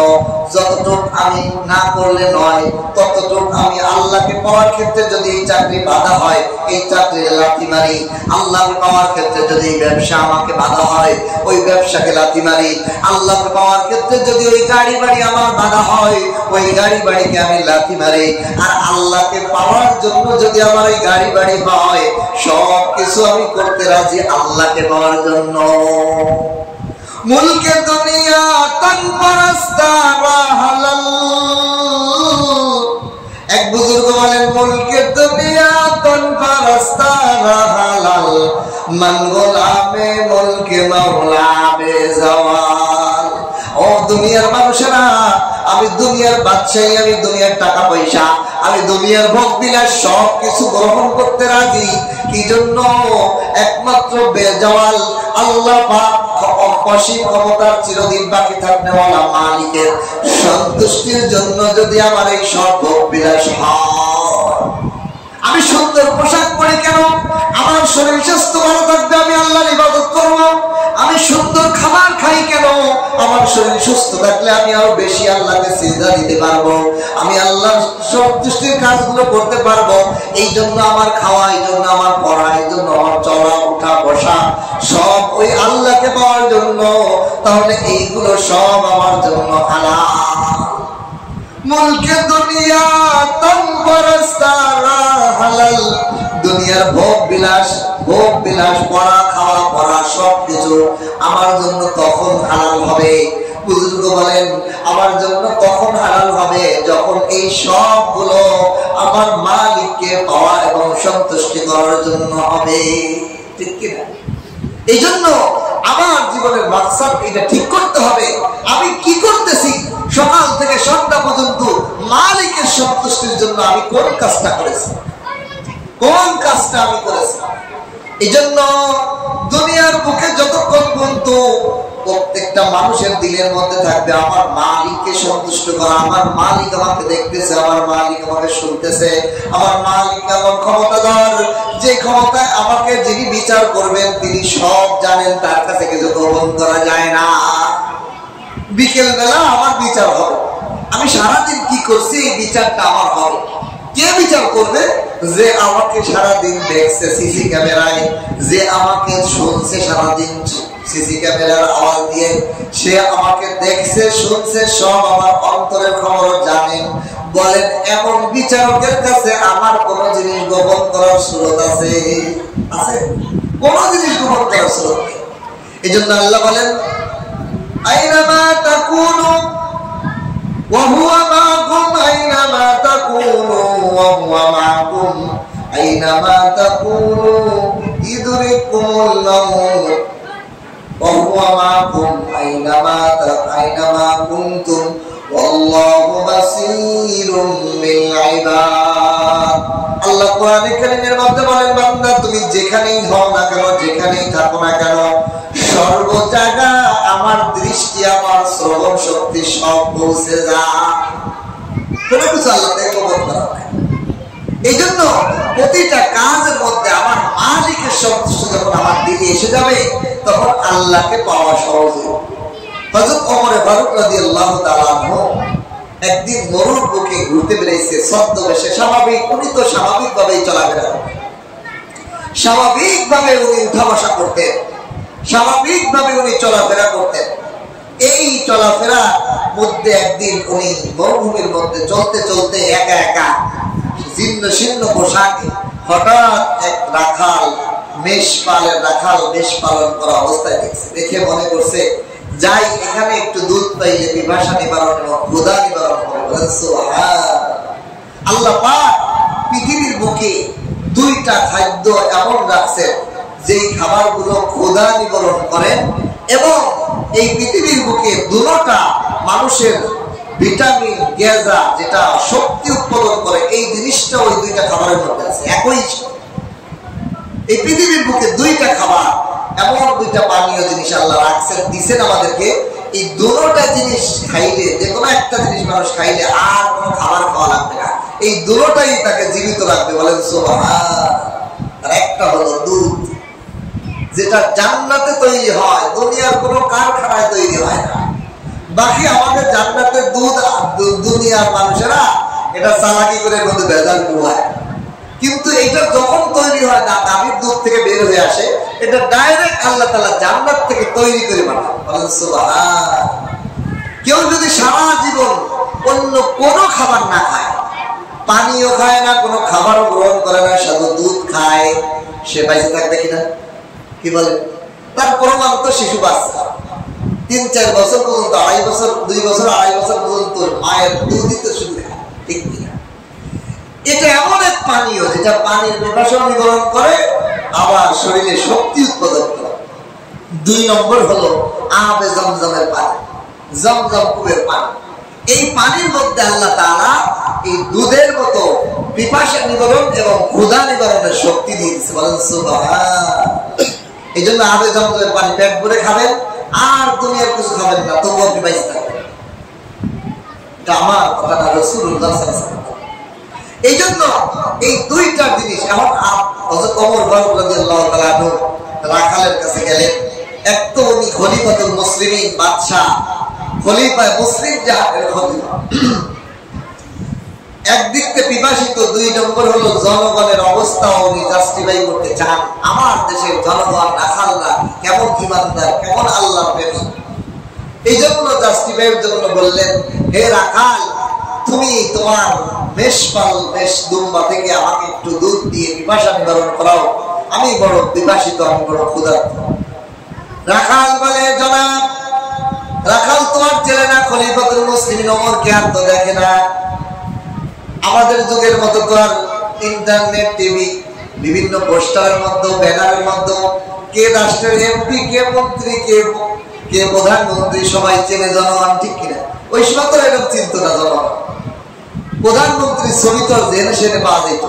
যতটুক আমি না করলে নয় ততটুক আমি আল্লাহকে পাওয়ার ক্ষেত্রে যদি এই চাকরি বাধা হয়, এই চাকরির লাথি মারি। আল্লাহকে পাওয়ার ক্ষেত্রে যদি ব্যবসা আমাকে বাধা হয়, ওই ব্যবসাকে লাথি মারি। আল্লাহকে পাওয়ার ক্ষেত্রে যদি ওই গাড়ি বাড়ি আমার বাধা হয়, ওই গাড়ি বাড়িকে আমি লাথি মারি। আর আল্লাহকে পাওয়ার জন্য যদি আমার ওই গাড়ি বাড়ি হয়, সব কিছু আমি করতে রাজি আল্লাহকে পাওয়ার জন্য। মুলকে দুনিয়া তন পরস্তা হালাল। এক বুজুর্গ বলেন, মুলকে দুনিয়া তন পরস্তা হালাল, মান গোলামে মুলকে মাওলা বেজাওয়াল। ও দুনিয়ার মানুষেরা, আমি দুনিয়ার বাদশাহী, আমি দুনিয়ার টাকা পয়সা, আমি দুনিয়ার ভোগ বিলাস সব কিছু গ্রহণ করতে রাজি। কি জন্য? একমাত্র বেজাওয়াল আল্লাহ পাক অসীম ক্ষমতার চিরদিন বাকি থাকনেওয়ালা মালিকের সন্তুষ্টির জন্য যদি আমার এই সব ভোগ বিলাস হয়। আমি সুন্দর পোশাক পরি কেন? আমার শরীর স্বাস্থ্য ভালো থাকবে, আমি আল্লাহর ইবাদত করব। আমি সুন্দর খাবার খাই কেন? আমার শরীর সুস্থ থাকলে আমি আরো বেশি আল্লাহকে সিজদা দিতে পারবো, আমি আল্লাহর সন্তুষ্টির কাজগুলো করতে পারবো। এই জন্য আমার খাওয়া, এই জন্য আমার পড়া, এই জন্য আমার চলা ওঠা বসা সব ওই আল্লাহকে পাওয়ার জন্য। তাহলে এইগুলো সব আমার জন্য হালাল। মুলকে দুনিয়া তন পরস্তা হালাল। দুনিয়ার ভোগ বিলাস পড়া, খাওয়া পড়া সবকিছু আমার জন্য তখন হালাল হবে। বুজুর্গ বলেন, আমার জন্য তখন হালাল হবে যখন এই সবগুলো আমার মালিককে পাওয়া এবং সন্তুষ্টি করার জন্য হবে। ঠিক কিনা? এই জন্য আমার জীবনের মাকসাদ এটা ঠিক করতে হবে, আমি কি করতেছি সকাল থেকে সন্ধ্যা পর্যন্ত মালিকের সন্তুষ্টির জন্য আমি কোন কাজটা করেছি, কোন কাজটা আমি করেছি। এই জন্য দুনিয়ার বুকে যতক্ষণ পর্যন্ত প্রত্যেকটা মানুষের দিলের মধ্যে থাকবে আমার মালিককে সন্তুষ্ট করা, আমার মালিক আমাকে দেখতেছে, আমার মালিক আমাকে শুনতেছে, আমার মালিক এমন ক্ষমতাধর যে ক্ষমতায় আমাকে যিনি বিচার করবেন তিনি সব জানেন, তার কাছে কিছু গোপন করা যায় না। বিকেল বেলা আমার বিচার হবে, আমি সারাদিন কি করছি এই বিচারটা আমার হবে। কে বিচার করবে? যে আমাকে সারাদিন দেখছে সিসি ক্যামেরায়, যে আমাকে শুনছে সারাদিন সিসি ক্যামেরার আওয়াজ দিয়ে, সে আমাকে দেখছে শুনছে, সব আমার অন্তরের খবর জানেন। বলেন এমন বিচারকের কাছে আমার কোন জিনিস গোপন করার সুযোগ আছে? আছে? কোন জিনিস গোপন করার সুযোগ নেই। এই জন্য আল্লাহ বলেন, আইনামা তাকুনু ওয়া হুয়া মাআকুম, আইনামা তাকুনু ওয়া হুয়া মাআকুম, আইনামা তাকুনু ইদরিকুমুল মাউত ওয়া হুয়া মাআকুম আইনামা কুনতুম ওয়াল্লাহু বাসীরুম বিল ইবাদ। আল্লাহ কোরআনে কারীমের মধ্যে বলেন, বান্দা তুমি যেখানেই হও না কেন, যেখানেই থাকো না কেন, সর্ব জায়গা আমার আমার দৃষ্টি, আমার শ্রবণ শক্তি সব পৌঁছে যায়। কোনো কিছু আল্লাহ থেকে গোপন করা হয়। এই জন্য প্রতিটা কাজের মধ্যে আমার মালিকের সন্তুষ্ট যখন আমার দিকে এসে যাবে, তখন আল্লাহকে পাওয়া সহজ। হযরত ওমর ফারুক রাদিয়াল্লাহু তাআলা আনহু একদিন মরুর বুকে ঘুরতে বেরিয়েছে ছদ্মবেশে। স্বাভাবিক, উনি তো স্বাভাবিকভাবেই চলাফেরা করতেন, স্বাভাবিকভাবে উনি উঠা বসা করতেন, স্বাভাবিকভাবে উনি চলাফেরা করতেন। এই চলাফেরার মধ্যে একদিন উনি মরুভূমির মধ্যে চলতে চলতে একা একা জীর্ণ শীর্ণ পোশাকে হঠাৎ এক রাখাল, মেষপালের রাখাল মেষ পালন করা অবস্থায় দেখছে। দেখে মনে করছে যাই, এখানে একটু দুধ পাইলে পিপাসা নিবারণ এবং ক্ষুধা নিবারণ হবে। আল্লাহ পাক পৃথিবীর বুকে দুইটা খাদ্য এমন রাখছেন যেই খাবারগুলো ক্ষুধা নিবারণ করেন, এবং এই পৃথিবীর বুকে দুটোটা মানুষের ভিটামিন গ্যাজা যেটা শক্তি উৎপাদন করে, এই জিনিসটা ওই দুইটা খাবারের মধ্যে আছে। একই এই পৃথিবীর বুকে দুইটা খাবার, এমন দুইটা পানীয় জিনিস আল্লাহ রাখছেন, দিচ্ছেন আমাদেরকে। এই দুটোটা জিনিস খাইলে, যে কোনো একটা জিনিস মানুষ খাইলে আর কোনো খাবার খাওয়া লাগবে না, এই দুটোটাই তাকে জীবিত রাখবে। বলেন সুবহান। আর একটা হলো দুধ, যেটা জান্নাতে তৈরি হয়, দুনিয়ার কোনো কারখানায় তৈরি হয় না। বাকি আমাদের জান্নাতের দুধ দুনিয়ার মানুষেরা এটা চালাকি করে মধ্যে ভেজাল হয়, কিন্তু এটা যখন তৈরি হয় না, গাভীর দুধ থেকে বের হয়ে আসে, এটা ডাইরেক্ট আল্লাহ তাআলা জান্নাত থেকে তৈরি করে পাঠান। বলেন সুবহান। কেউ যদি সারা জীবন অন্য কোনো খাবার না খায়, পানিও খায় না, কোনো খাবারও গ্রহণ করে না, শুধু দুধ খায়, সে বেঁচে থাকবে কিনা? কি বলে? তার প্রমাণ তো শিশু বাচ্চা 3-4 বছর পর্যন্ত, 2.5 বছর 2.5 বছর পর্যন্ত মায়ের দুধই তো শুধু খায়, ঠিক কিনা? এটা এমন এক পানীয় যেটা পানির পিপাসা নিবারণ করে, আবার শরীরে শক্তি উৎপাদন করে। 2 নম্বর হলো আবে জমজমের পানি, জমজম কূপের পানি। এই পানির মধ্যে আল্লাহ তাআলা এই দুধের মতো পিপাসা নিবারণ এবং ক্ষুধা নিবারণের শক্তি দিয়ে দিয়েছে। বলেন সুবহান। এই জন্য আবে জমজমের পানি পেট ভরে খাবেন, আর দুনিয়ার কিছু খাবেন না, তবুও আপনি বেঁচে থাকবেন। এটা আমার কথা না, রাসূলুল্লাহ সাল্লাল্লাহু আলাইহি ওয়াসাল্লাম। এই জন্য এই দুইটা জিনিস। এখন হযরত ওমর ফারুক রাদিয়াল্লাহু তাআলা আনহু রাখালের কাছে গেলেন। এক তো উনি খলিফাতুল মুসলিমিন, বাদশা, খলিফা মুসলিম জাহানের খলিফা। একদিক থেকে পিপাসিত, 2 নম্বর হলো জনগণের অবস্থা উনি জাস্টিফাই করতে চান। আমার দেশের জনগণ রাখালরা কেমন ইমানদার, কেমন আল্লাহর প্রেমী, এই জন্য জাস্টিফাইয়ের জন্য বললেন, হে রাখাল, তুমি তোমার মেষ দুম্বা থেকে আমাকে একটু দুধ দিয়ে পিপাসা নিবারণ করাও, আমি বড় পিপাসিত, আমি বড় ক্ষুধার্ত। রাখাল বলে, জনাব রাখাল তোমার ছেলে না, খলিফাতুল মুসলিমিন ওমরকে আর তো দেখে না। আমাদের যুগের মতো তো আর ইন্টারনেট, টিভি, বিভিন্ন পোস্টারের মধ্যে, ব্যানারের মধ্যে কে রাষ্ট্রের এমপি, কে মন্ত্রী, কে প্রধানমন্ত্রী সবাই চেনে জনগণ, ঠিক কিনা? ওই সময় তো এরকম চিন্তা না জনগণ। প্রধানমন্ত্রীর ছবি তো জেনে সেনে পাওয়া যেত।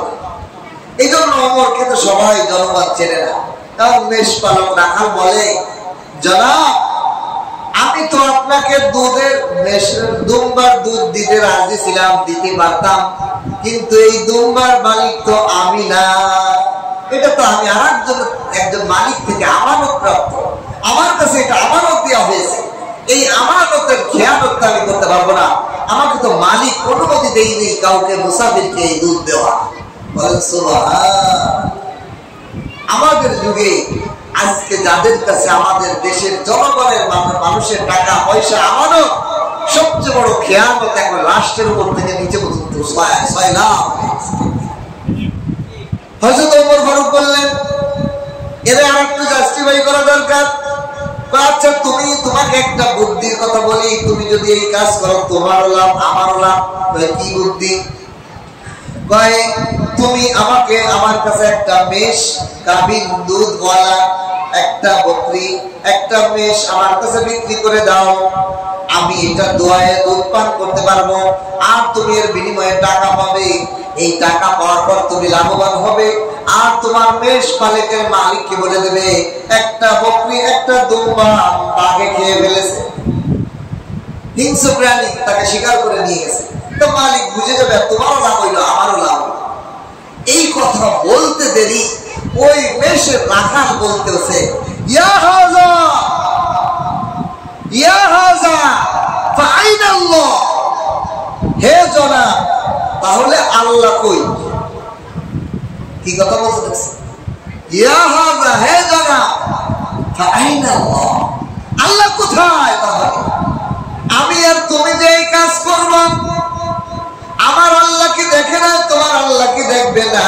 এই জন্য ওমরকে তো সবাই জনগণ চেনে না। কারণ মেষ পালক রাখাল বলে, জনাব আমি তো আপনাকে দুম্বার দুধ দিতে রাজি ছিলাম, দিতে পারতাম, কিন্তু এই দুম্বার মালিক তো আমি না, এটা তো আমি আর একজন মালিক থেকে আমানত প্রাপ্ত, আমার কাছে এটা আমানত দেওয়া হয়েছে। এই আমানতের খেয়ানত আমি করতে পারবো না, আমাকে তো মালিক অনুমতি দেয়নি কাউকে মুসাফিরকে এই দুধ দেওয়া। বলেন সুবহান। আমাদের যুগে আজকে যাদের কাছে আমাদের দেশের জনগণের মানুষের টাকা পয়সা আমানত, সবচেয়ে বড় খেয়ানত এখন রাষ্ট্রের উপর থেকে নিচে পর্যন্ত ছয় লাখ। হযরত ওমর ফারুক বললেন, এদের আর একটু জাস্টিফাই করা দরকার। আচ্ছা তোমাকে একটা বুদ্ধির কথা বলি, তুমি যদি এই কাজ করো তোমারও লাভ আমারও লাভ। কি বুদ্ধি? তুমি আমাকে আমার কাছে একটা মেষ, গাভীর দুধওয়ালা একটা বকরি, একটা মেষ আমার কাছে বিক্রি করে দাও, আমি এটা দোয়ায় দুধ পান করতে পারবো, আর তুমি এর বিনিময়ে টাকা পাবে। এই টাকা পাওয়ার পর তুমি লাভবান হবে, আর তোমার মেষ মালিকের মালিককে বলে দেবে একটা বকরি একটা দুম্বা বাঘে খেয়ে ফেলেছে, হিংস্র প্রাণী তাকে শিকার করে নিয়ে গেছে। তো মালিক বুঝে যাবে তোমারও লাভ হইলো আমারও লাভ হইলো। এই কথা বলতে দেরি ওই মেষের রাখাল বলতেছে ইয়া হাযা ইয়া হাযা ফাআইনা আল্লাহ, হে জনাব তাহলে আল্লাহ কই? কি কথা বলতেছে? ইয়া হাযা, হে জনাব ফাআইনা আল্লাহ, আল্লাহ কোথায়? তাহলে আমি আর তুমি যে এই কাজ করব, আমার আল্লাহ কি দেখে না? তোমার আল্লাহ কি দেখবে না?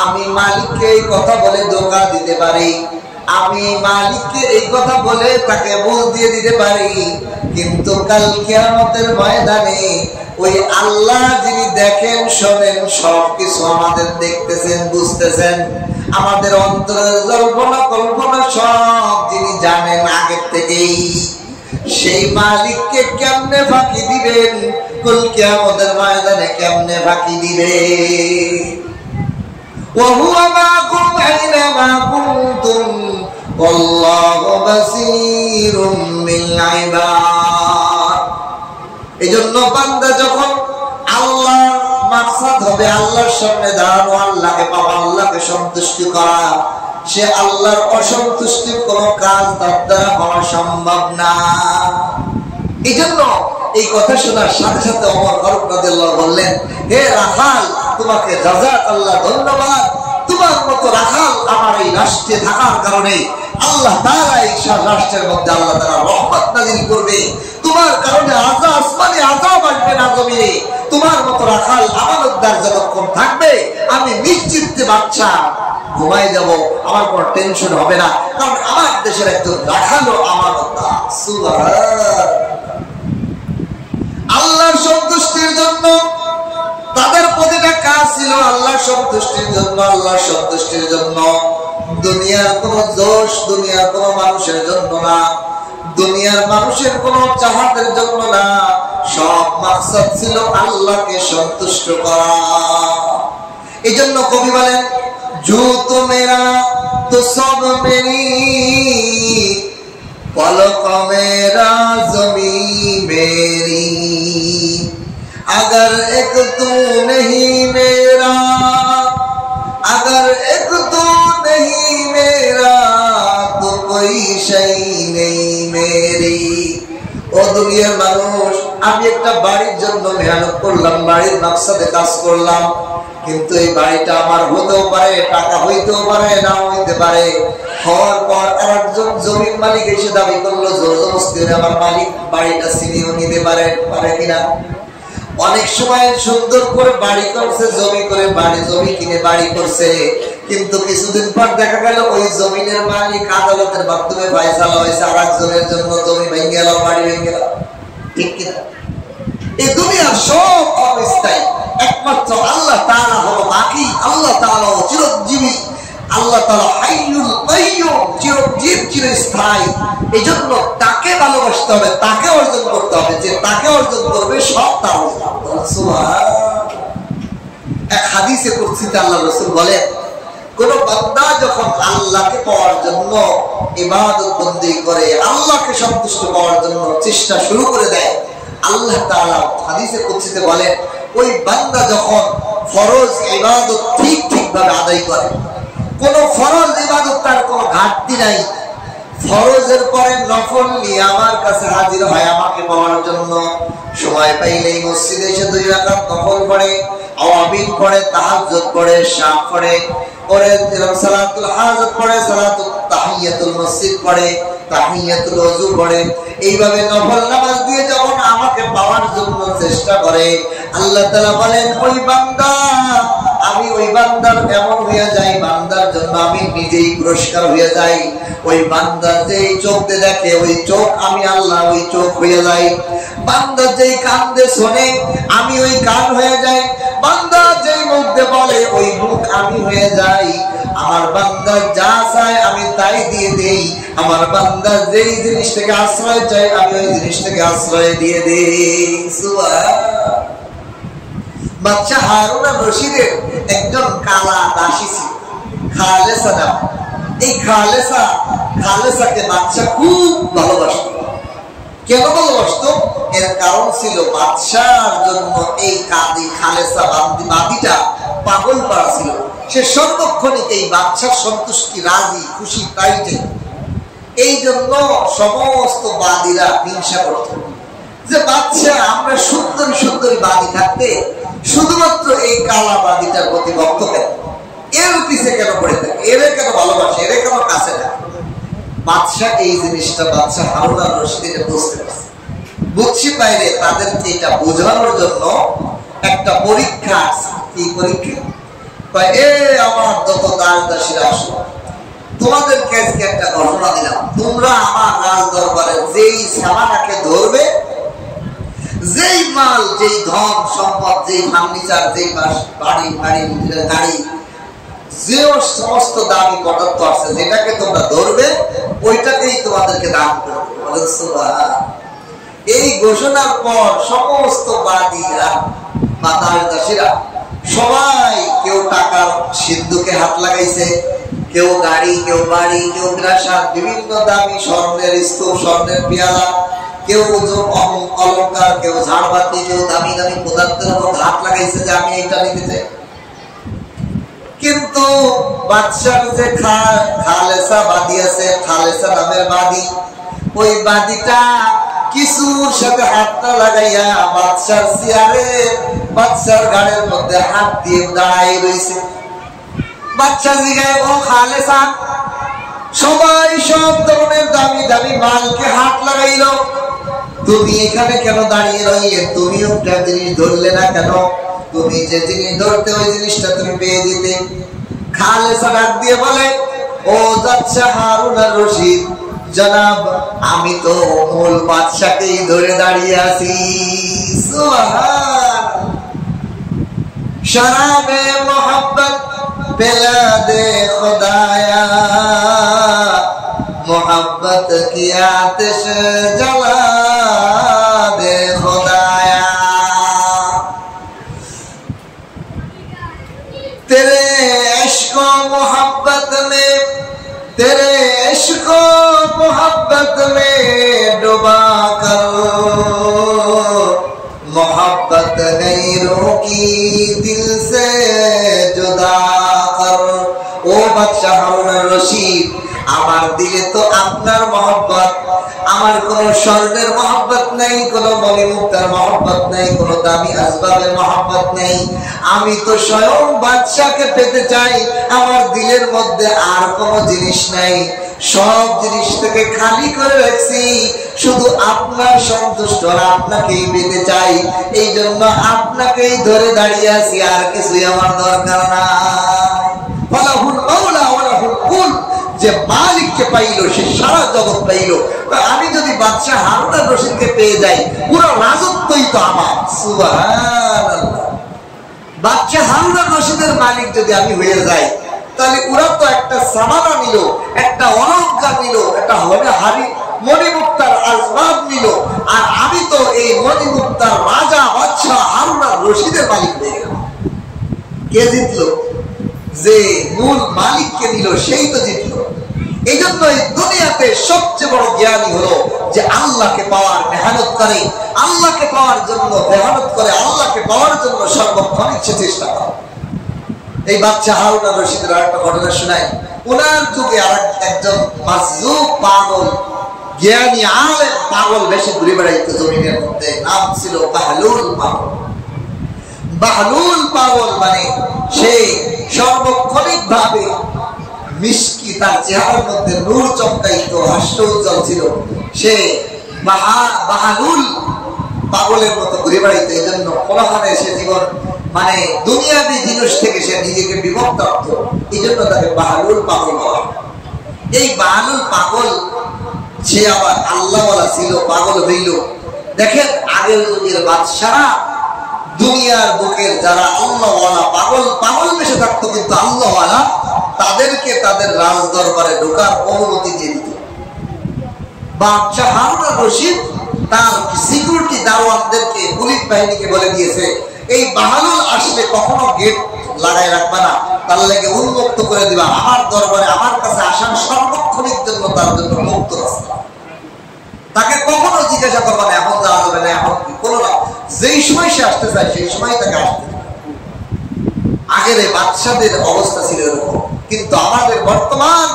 আমি মালিককে এই কথা বলে ধোঁকা দিতে পারি, আমি মালিককে এই কথা বলে তাকে বুঝ দিয়ে দিতে পারি, কিন্তু কাল কিয়ামতের ময়দানে ওই আল্লাহ যিনি দেখেন শোনেন সবকিছু আমাদের দেখতেছেন বুঝতেছেন, আমাদের অন্তরের জল্পনা কল্পনা সব যিনি জানেন আগের থেকেই, সেই মালিককে কেমনে ফাঁকি দিবেন? কাল কিয়ামতের ময়দানে কেমনে ফাঁকি দিবেন? وهو معكم أينما كنتم والله بصير بالعباد। এজন্য বান্দা যখন আল্লাহর মাকসাদ হবে আল্লাহর সামনে দাঁড়ানো, আল্লাহকে পাওয়া, আল্লাহকে সন্তুষ্টি করা, সে আল্লাহর অসন্তুষ্টির কোন কাজ তার দ্বারা হওয়া সম্ভব না। এজন্য এই কথা শোনার সাথে সাথে ওমর ফারুক রাদিয়াল্লাহু বললেন, হে রাখাল তোমাকে জাযাকাল্লাহ, ধন্যবাদ, তোমার মতো রাখাল আমার এই রাষ্ট্রে থাকার কারণে আল্লাহ তাআলা এই রাষ্ট্রের মধ্যে আল্লাহ তাআলা রহমত নাযিল করবে, তোমার কারণে আসমানে আযাব আসবে না জমিনে, তোমার মতো রাখাল আমানতদার যতক্ষণ থাকবে আমি নিশ্চিন্তে বাচ্চা ঘুমাই যাব, আমার কোনো টেনশন হবে না, কারণ আমার দেশের একজন রাখালও আমানতদার। সুবহানাল্লাহ। আল্লাহর সন্তুষ্টির জন্য তাদের প্রতিটা কাজ ছিল আল্লাহর সন্তুষ্টির জন্য, আল্লাহর সন্তুষ্টির জন্য, দুনিয়ার কোন দোষ, দুনিয়ার কোন মানুষের জন্য না, দুনিয়ার মানুষের কোন চাহাতের জন্য না, সব মাকসাদ ছিল আল্লাহকে সন্তুষ্ট করা। এই জন্য কবি বলেন, জু তো মেরা তো সব মেরি, পলক মেরা জমি মেরি, अगर एक तू नहीं मेरा, अगर एक तू नहीं मेरा तो कोई शई नहीं मेरी। ও দুনিয়ার মানুষ, আমি একটা বাড়ির জন্য মেহনত করলাম, বাড়ির মাকসাদে কাজ করলাম, কিন্তু এই বাড়িটা আমার হতেও পারে, টাকা হইতেও পারে, না হইতে পারে, হওয়ার পর আরেকজন জমির মালিক এসে দাবি করলো জোর জবরদস্তি আমার মালিক বাড়িটা ছিনিয়ে নিতে পারে কিনা। অনেক সময় সুন্দর করে বাড়ি করছে, জমি করে বাড়ি, জমি কিনে বাড়ি করছে, কিন্তু কিছুদিন পর দেখা গেল ওই জমিনের মালিক আদালতের মাধ্যমে ফয়সালা হয়েছে আরেকজনের জন্য জমি ভেঙে গেল, বাড়ি ভেঙে গেল। ঠিক কিনা? এই দুনিয়ার সব অবস্থায় একমাত্র আল্লাহ তাআলা হলো বাকি, আল্লাহ তাআলা চিরজীবী, আল্লাহ তাআলা হাইয়ুল কাইয়ুম, চিরজীব চিরস্থায়ী। এজন্য তাকে ভালোবাসতে হবে, তাকে অর্জন করতে হবে, যে তাকে অর্জন করবে সব তার হবে। সুবহানাল্লাহ। এক হাদিসে কুদসিতে আল্লাহ রাসূল বলেন, কোন বান্দা যখন আল্লাহকে পাওয়ার জন্য ইবাদত বন্দেগী করে, আল্লাহকে সন্তুষ্ট করার জন্য চেষ্টা শুরু করে দেয়, আল্লাহ তাআলা হাদিসে কুদসিতে বলেন, ওই বান্দা যখন ফরজ ইবাদত ঠিকভাবে আদায় করে, কোন ফরজ ইবাদত তার কোনো ঘাটতি নাই, ফরজের পরে নফল নিয়ে আমার কাছে হাজির হয় আমাকে পাওয়ার জন্য, সময় পাইলেই মসজিদে এসে 2 রাকাত নফল পড়ে, আওয়াবিন পড়ে, তাহাজ্জুদ পড়ে, শাফ পড়ে, সালাতুল হাজাত পড়ে, সালাতুল তাহিয়াতুল মসজিদ পড়ে, তাহিয়াতুল ওযু পড়ে, এইভাবে নফল নামাজ দিয়ে যখন আমাকে পাওয়ার জন্য চেষ্টা করে, আল্লাহ তাআলা বলেন ওই বান্দা, আমি ওই বান্দার এমন হয়ে যাই, বান্দার জন্য আমি নিজেই পুরস্কার হয়ে যাই। ওই বান্দা যেই চোখ দিয়ে দেখে, ওই চোখ আমি আল্লাহ, ওই চোখ হয়ে যাই। বান্দা যেই কান দিয়ে শোনে, আমি ওই কান হয়ে যাই। বান্দা যেই মুখ দিয়ে বলে, ওই মুখ আমি হয়ে যাই। আমার বান্দা যা চায় আমি তাই দিয়ে দেই। আমার বান্দা যেই জিনিস থেকে আশ্রয় চায় আমি ওই জিনিস থেকে আশ্রয় দিয়ে দেই। সুবহানাল্লাহ। বাদশা হারুন আর রশিদের একজন কালা দাসী ছিল, খালেসা নাম। এই খালেসাকে বাদশা খুব ভালোবাসত। কেন ভালোবাসত? এর কারণ ছিল বাদশার জন্য এই কাদি খালেসা বাদীটা পাগল পাড়া ছিল। সে সর্বক্ষণিক এই বাদশার সন্তুষ্টি, রাজি খুশি তাই চাই। এই জন্য সমস্ত বাদীরা হিংসা করত যে বাদশা আমরা সুন্দর সুন্দরী বাদী থাকতে শুধুমাত্র এই কালা বাদীটার প্রতি ভক্ত কেন, এর পিছে কেন পড়ে থাকে, এরে কেন ভালোবাসে, এরে কেন কাছে থাকে। বাদশা এই জিনিসটা বাদশা হারুন আর রশিদ বুঝতে পারছে। বুঝছি বাইরে তাদেরকে এটা বোঝানোর জন্য একটা পরীক্ষা আছে। কি পরীক্ষা? আমার যত দাস দাসীরা আসো, তোমাদেরকে আজকে একটা ঘটনা দিলাম। তোমরা আমার রাজ দরবারে যেই সামানাকে ধরবে, যেই মাল, যেই ধন সম্পদ, যেই ফার্নিচার, যেই বাড়ি গাড়ি, যে সমস্ত দামি পদার্থ আছে, যেটাকে তোমরা ধরবে ওইটাকেই তোমাদেরকে দান করবে। এই ঘোষণার পর সমস্ত বাদীরা বা দাস দাসীরা সবাই, কেউ টাকার সিন্ধুকে হাত লাগাইছে, কেউ গাড়ি, কেউ বাড়ি, কেউ প্রাসাদ, বিভিন্ন দামি স্বর্ণের স্তূপ, স্বর্ণের পেয়ালা, কেউ অলঙ্কার, কেউ ঝাড়বাতি, কেউ দামি দামি পদার্থের উপর হাত লাগাইছে যে আমি এটা নিতে চাই। কিন্তু বাদশার যে খালেসা বাদী আছে, খালেসা নামের বাদী, ওই বাদীটা কিছুর সাথে হাতটা লাগাইয়া বাদশার চেয়ারে, বাদশার গাড়ির মধ্যে হাত দিয়ে দাঁড়াই রয়েছে। বাদশা জিগায়, ও খালেসা, সবাই সব ধরনের দামি দামি মালকে হাত লাগাইল, তুমি এখানে কেন দাঁড়িয়ে রইলে? তুমি একটা জিনিস ধরলে না কেন? তুমি যে জিনিস ধরতে ওই জিনিসটা তুমি পেয়ে দিতে। খালেসা ডাক দিয়ে বলে, ও বাদশা হারুন আর রশিদ, জনাব আমি তো মূল বাদশাকেই ধরে দাঁড়িয়ে আছি। সুবহান। শরাবে মোহাব্বত पिला दे खुदाया, मोहब्बत की आतिश जला दे खुदाया। तेरे इश्क मोहब्बत में, तेरे इश्क मोहब्बत में डुबा कर मोहब्बत नहीं रोकी दिल से जुदा कर। ও বাদশা হারুন আর রশিদ, আমার দিলে তো আপনার মহব্বত, আমার কোন স্বর্ণের মহব্বত নেই, কোন মণিমুক্তার মহব্বত নেই, কোন দামি আসবাবের মহব্বত নেই। আমি তো স্বয়ং বাদশাকে পেতে চাই। আমার দিলের মধ্যে আর কোন জিনিস নাই, সব জিনিস থেকে খালি করে রাখছি, শুধু আপনার সন্তুষ্ট আর আপনাকেই পেতে চাই। এই জন্য আপনাকেই ধরে দাঁড়িয়ে আছি, আর কিছুই আমার দরকার নাই। ফালাহুল মাওলা ওয়ালাহুল কুল, যে মালিককে পাইলো সে সারা জগৎ পাইলো। আমি যদি বাদশা হারুন আর রশিদকে পেয়ে যাই, পুরো রাজত্বই তো আমার। সুবহানাল্লাহ। বাদশা হারুন আর রশিদের মালিক যদি আমি হয়ে যাই, তাহলে ওরা তো একটা সামানা নিল, একটা অলঙ্কার নিল, একটা হারি মণিমুক্তার আসবাব নিল, আর আমি তো এই মণিমুক্তার রাজা বাদশা হারুন আর রশিদের মালিক হয়ে গেলাম। কে জিতলো? যে মূল মালিককে নিল সেই তো জিতলো। এই জন্য এই দুনিয়াতে সবচেয়ে বড় জ্ঞানী হলো যে আল্লাহকে পাওয়ার মেহনত করে, আল্লাহকে পাওয়ার জন্য মেহনত করে, আল্লাহকে পাওয়ার জন্য সর্বক্ষণ ইচ্ছে চেষ্টা করে। এই বাদশা হারুন আর রশিদের একটা ঘটনা শোনায়। ওনার যুগে আর একজন মাজজুব পাগল, জ্ঞানী আলেম পাগল বেশি ঘুরে বেড়াইতো জমিনের মধ্যে, নাম ছিল বাহলুল পাগল। বাহলুল পাগল মানে সে সর্বক্ষণিক ভাবে মিষ্টি, তার চেহারার মধ্যে নূর চমকাইতো, হাস্য উজ্জ্বল ছিল। সে বাহলুল পাগলের মতো ঘুরে বেড়াইতো। এই জন্য কোলাহলে সে জীবন মানে দুনিয়াবী জিনিস থেকে সে নিজেকে বিভক্ত রাখত। এই জন্য তাকে বাহলুল পাগল বলা। এই বাহলুল পাগল সে আবার আল্লাহওয়ালা ছিল, পাগল হইল। দেখেন আগের যুগের বাদশারা দুনিয়ার বুকের যারা আল্লাহওয়ালা পাগল বেশি থাকতো, কিন্তু আল্লাহওয়ালা তাদেরকে তাদের রাজ দরবারে ঢোকার অনুমতি দিয়ে দিত। বাদশা হারুন আর রশিদ তার সিকিউরিটি দারোয়ানদেরকে, পুলিশ বাহিনীকে বলে দিয়েছে, এই বাহালুল আসলে কখনো গেট লাগাই রাখবা না, তার লাগে উন্মুক্ত করে দিবা। আমার দরবারে আমার কাছে আসার সর্বক্ষণিক জন্য তার জন্য মুক্ত রাস্তা। তাকে কখনো জিজ্ঞাসা করবা না এখন যাওয়া যাবে না, এখন কি কোনো না, যেই সময় সে আসতে চায় সেই সময় তাকে আসতে দিবে। আগের এই বাদশাদের অবস্থা ছিল এরকম, কিন্তু আমাদের বর্তমান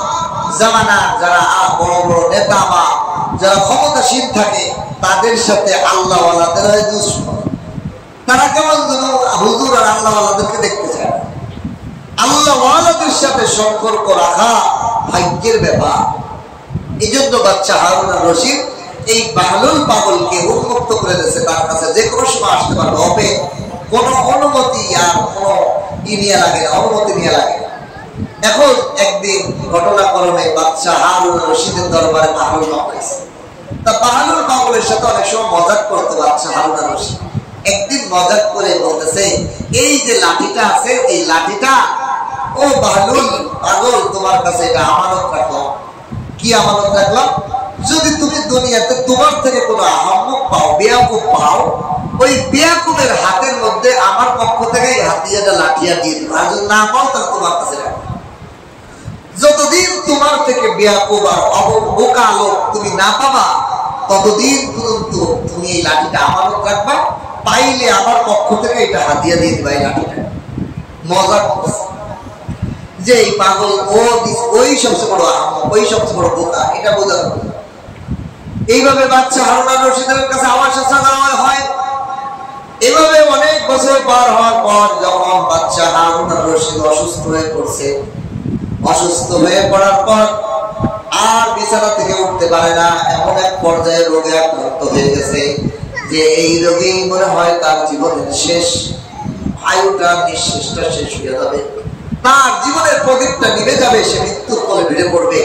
জামানা যারা বড় বড় নেতা বা যারা ক্ষমতাসীন থাকে তাদের সাথে আল্লাহ ওয়ালাদের হয় দুশমন। তারা কেমন যেন হুজুর আর আল্লাহ ওয়ালাদেরকে দেখতে চায়। আল্লাহ ওয়ালাদের সাথে সম্পর্ক রাখা ভাগ্যের ব্যাপার। এই জন্য বাচ্চা হারুন আর রশিদ এই বাহলুল পাগলকে উন্মুক্ত করে দিয়েছে, তার কাছে যে কোনো সময় আসতে পারবে, হবে কোনো অনুমতি আর কোনো নিয়ে লাগে না, অনুমতি নিয়ে লাগে। এখন একদিন ঘটনাক্রমে বাচ্চা হারুন আর রশিদের দরবারে বাহলুল পাগলাইছে। তা বাহলুল পাগলের সাথে অনেক সময় মজাক করতে বাচ্চা হারুন আর রশিদ। একদিন মজাক করে বলতেছে, এই যে লাঠিটা আছে এই লাঠিটা ও বাহলুল পাগল তোমার কাছে এটা আমানত রাখলাম। কি আমানত রাখলাম? যদি তুমি দুনিয়াতে তোমার থেকে কোনো আহম্মক পাও, বেয়াকুব পাও, ওই বেয়াকুবের হাতের মধ্যে আমার পক্ষ থেকে এই হাতিয়াটা লাঠিয়া দিয়ে দিবা। আর যদি না পাও তাহলে তোমার কাছে রাখবে। যতদিন তোমার থেকে বেয়াকুব আর বোকা লোক তুমি না পাবা ততদিন পর্যন্ত তুমি এই লাঠিটা আমানত রাখবা, পাইলে আমার পক্ষ থেকে এটা হাতিয়া দিয়ে দিবা। এই লাঠিটা মজা করতেছে যে এই পাগল ওই সবচেয়ে বড় আহম্মক, ওই সবচেয়ে বড় বোকা, এটা বোঝা যাবে। এইভাবে বাচ্চা হারুন আর রশিদের কাছে আমার সাথে হয়। এভাবে অনেক বছর পার হওয়ার পর যখন বাচ্চা হারুন আর রশিদ অসুস্থ হয়ে পড়ছে, অসুস্থ হয়ে পড়ার পর আর বিছানা থেকে উঠতে পারে না, এমন এক পর্যায়ে রোগে আক্রান্ত হয়ে গেছে যে এই রোগেই মনে হয় তার জীবনের শেষ, আয়ুটা নিঃশ্বাসটা শেষ হয়ে যাবে, তার জীবনের প্রদীপটা নিভে যাবে, সে মৃত্যুর কোলে ভিড়ে পড়বে,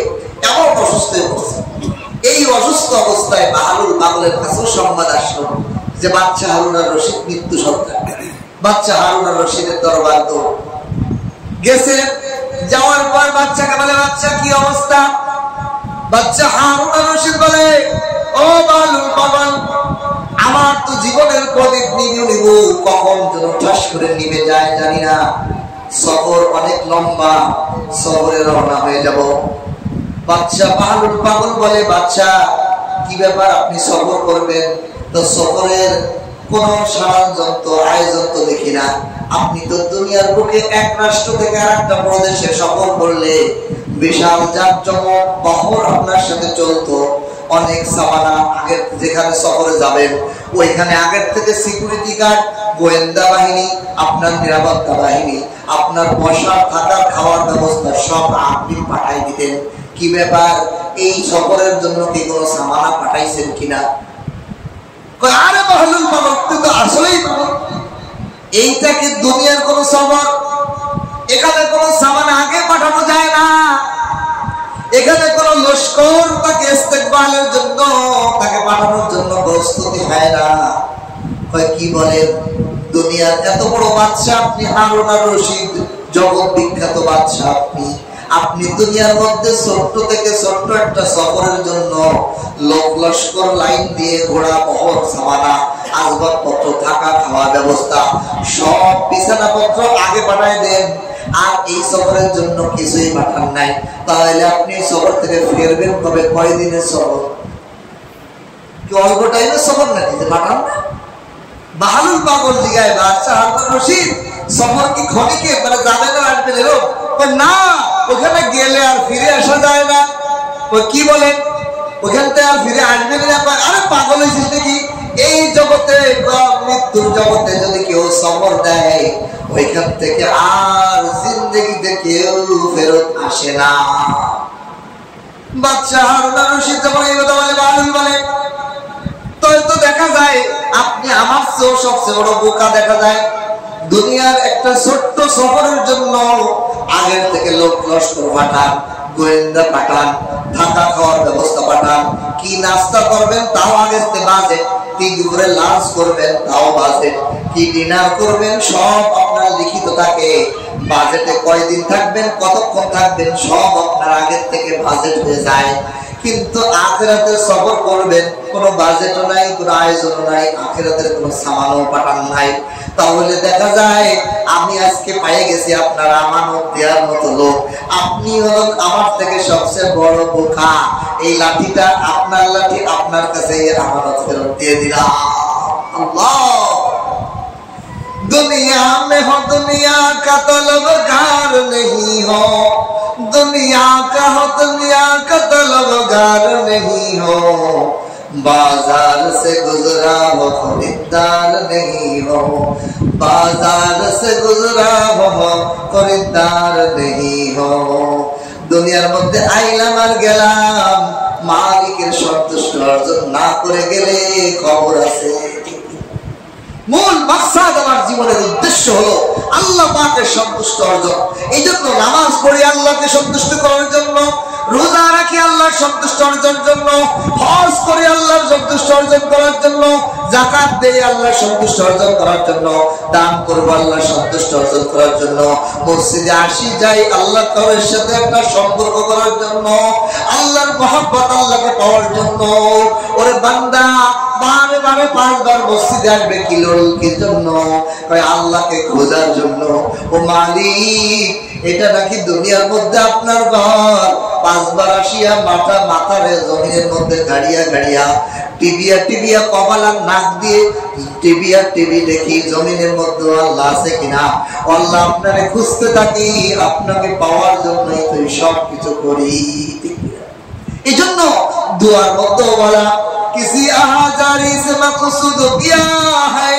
এমন অসুস্থ হয়ে পড়ছে। এই অসুস্থ অবস্থায় বাহলুল পাগলের কাছেও সংবাদ আসলো যে বাচ্চা হারুন আর রশিদ মৃত্যু সন্তান। বাচ্চা হারুন আর রশিদের দরবার তো গেছে, যাওয়ার পর বাচ্চাকে বলে, বাচ্চা কি অবস্থা? বাচ্চা হারুন আর রশিদ বলে, ও বাহলুল পাগল, আমার তো জীবনের প্রদীপ নিব, কখন যেন ঠাস করে নিভে যায় জানি না, সফর অনেক লম্বা, সফরে রওনা হয়ে যাব। বাচ্চা বাহলুল পাগল বলে, বাচ্চা কি ব্যাপার, আপনি সফর করবেন? তো সফরের কোন ষড়যন্ত্র আয়োজন তো দেখি না, আপনি তো দুনিয়ার বুকে এক রাষ্ট্র থেকে আর একটা প্রদেশে সফর করলে বিশাল জাঁকজমক বহর আপনার সাথে চলতো, অনেক সামানা আগের যেখানে সফরে যাবেন ওইখানে আগের থেকে সিকিউরিটি গার্ড, গোয়েন্দা বাহিনী, আপনার নিরাপত্তা বাহিনী, আপনার বসার থাকার খাওয়ার ব্যবস্থা সব আপনি পাঠাই দিতেন। কি ব্যাপার, এই সফরের জন্য কি কোনো সামানা পাঠাইছেন কিনা? আরে বাহলুল পাগল, তুই তো আসলেই পাগল, এইটা কি দুনিয়ার কোন সফর? এখানে কোন সামান আগে পাঠানো যায় না, এখানে কোন লস্কর তাকে ইস্তেকবালের জন্য, তাকে পাঠানোর জন্য প্রস্তুতি হয় না। কি বলেন, দুনিয়ার এত বড় বাদশা আপনি, হারুন আর রশিদ জগৎ বিখ্যাত বাদশা আপনি, আপনি দুনিয়ার মধ্যে ছোট্ট থেকে ছোট্ট একটা সফরের জন্য লোক লস্কর লাইন দিয়ে ঘোড়া বহর সামানা আসবাবপত্র থাকা খাওয়া ব্যবস্থা সব বিছানাপত্র আগে পাঠায় দেন, আর এই সফরের জন্য কিছুই পাঠান নাই। তাহলে আপনি সফর থেকে ফিরবেন কবে? কয়দিনের সফর? কি অল্প টাইমের সফর নাকি যে পাঠান না? বাহলুল পাগল জিগায়, বাদশা হারুন আর রশিদ সফর কি ক্ষণিকে মানে যাবে না আসবে এরকম? না, ওখানে গেলে আর ফিরে আসা যায় না। কি বলেন, ওখান থেকে আর ফিরে আসবে না? আরে পাগল হয়েছিস নাকি? এই জগতে মৃত্যুর জগতে যদি কেউ সফর দেয় ওইখান থেকে আর জিন্দগিতে কেউ ফেরত আসে না। বাদশা হারুন আর রশিদ যখন এই কথা বলে, বাহলুল বলে, তো দেখা যায় আপনি আমার চেয়েও সবচেয়ে বড় বোকা দেখা যায়। দুনিয়ার একটা ছোট্ট সফরের জন্য আগের থেকে লোক লস্কর পাঠান, গোয়েন্দা পাঠান, থাকা খাওয়ার ব্যবস্থা পাঠান, কি নাস্তা করবেন তাও আগে থেকে বাজে, কি দুপুরে লাঞ্চ করবেন তাও বাজে, কি ডিনার করবেন সব আপনার লিখিত থাকে, বাজেটে কয়দিন থাকবেন, কতক্ষণ থাকবেন সব আপনার আগের থেকে বাজেট হয়ে যায়। কিন্তু আখিরাতের সফর করবেন, কোনো বাজেটও নাই, কোনো আয়োজনও নাই, আখিরাতের কোনো সামানও পাঠান নাই। তাহলে দেখা যায় আমি আজকে পেয়ে গেছি আপনার আমানত দেওয়ার মতো লোক। আপনি হলেন আমার থেকে সবচেয়ে বড় বোকা। এই লাঠিটা আপনার লাঠি, আপনার কাছে আমানত ফেরত দিয়ে দিলাম। আল্লাহ, दुनिया में हो दुनिया का तलबगार नहीं हो, दुनिया का हो दुनिया का तलबगार नहीं हो, बाजार से गुजरा हो खरीदार नहीं हो, बाजार से गुजरा हो खरीदार नहीं हो। দুনিয়ার মধ্যে আইলাম আর গেলাম, মালিকের সন্তুষ্ট অর্জন না করে গেলে খবর আছে। মূল মাকসাদ আমার জীবনের উদ্দেশ্য হলো আল্লাহ পাকের সন্তুষ্ট অর্জন। এই জন্য নামাজ পড়ি আল্লাহকে সন্তুষ্ট করার জন্য, রোজা রাখি আল্লাহর সন্তুষ্ট অর্জনের জন্য, হজ করি আল্লাহর সন্তুষ্ট অর্জন করার জন্য, যাকাত দেই আল্লাহর সন্তুষ্ট অর্জন করার জন্য, দান করব আল্লাহর সন্তুষ্ট অর্জন করার জন্য, মসজিদে আসি যাই আল্লাহ তাআলার সাথে একটা সম্পর্ক করার জন্য, আল্লাহর মহব্বত আল্লাহকে পাওয়ার জন্য। ওরে বান্দা, বারে বারে 5 বার মসজিদে আসবে কি জন্য? আল্লাহকে খোঁজার জন্য। ও মালিক, এটা নাকি দুনিয়ার মধ্যে আপনার ঘর। 5 বার আসিয়া মাথারে জমিনের মধ্যে গাড়িয়া গাড়িয়া টিবিয়া কপালার নাক দিয়ে টিভি দেখি জমিনের মধ্যে আল্লাহ আছে কিনা। আল্লাহ আপনারে খুঁজতে থাকি, আপনাকে পাওয়ার জন্যই তো সব কিছু করি। এই জন্য দুয়ার মধ্যে বলা किसी आजारी से मकसूद किया है,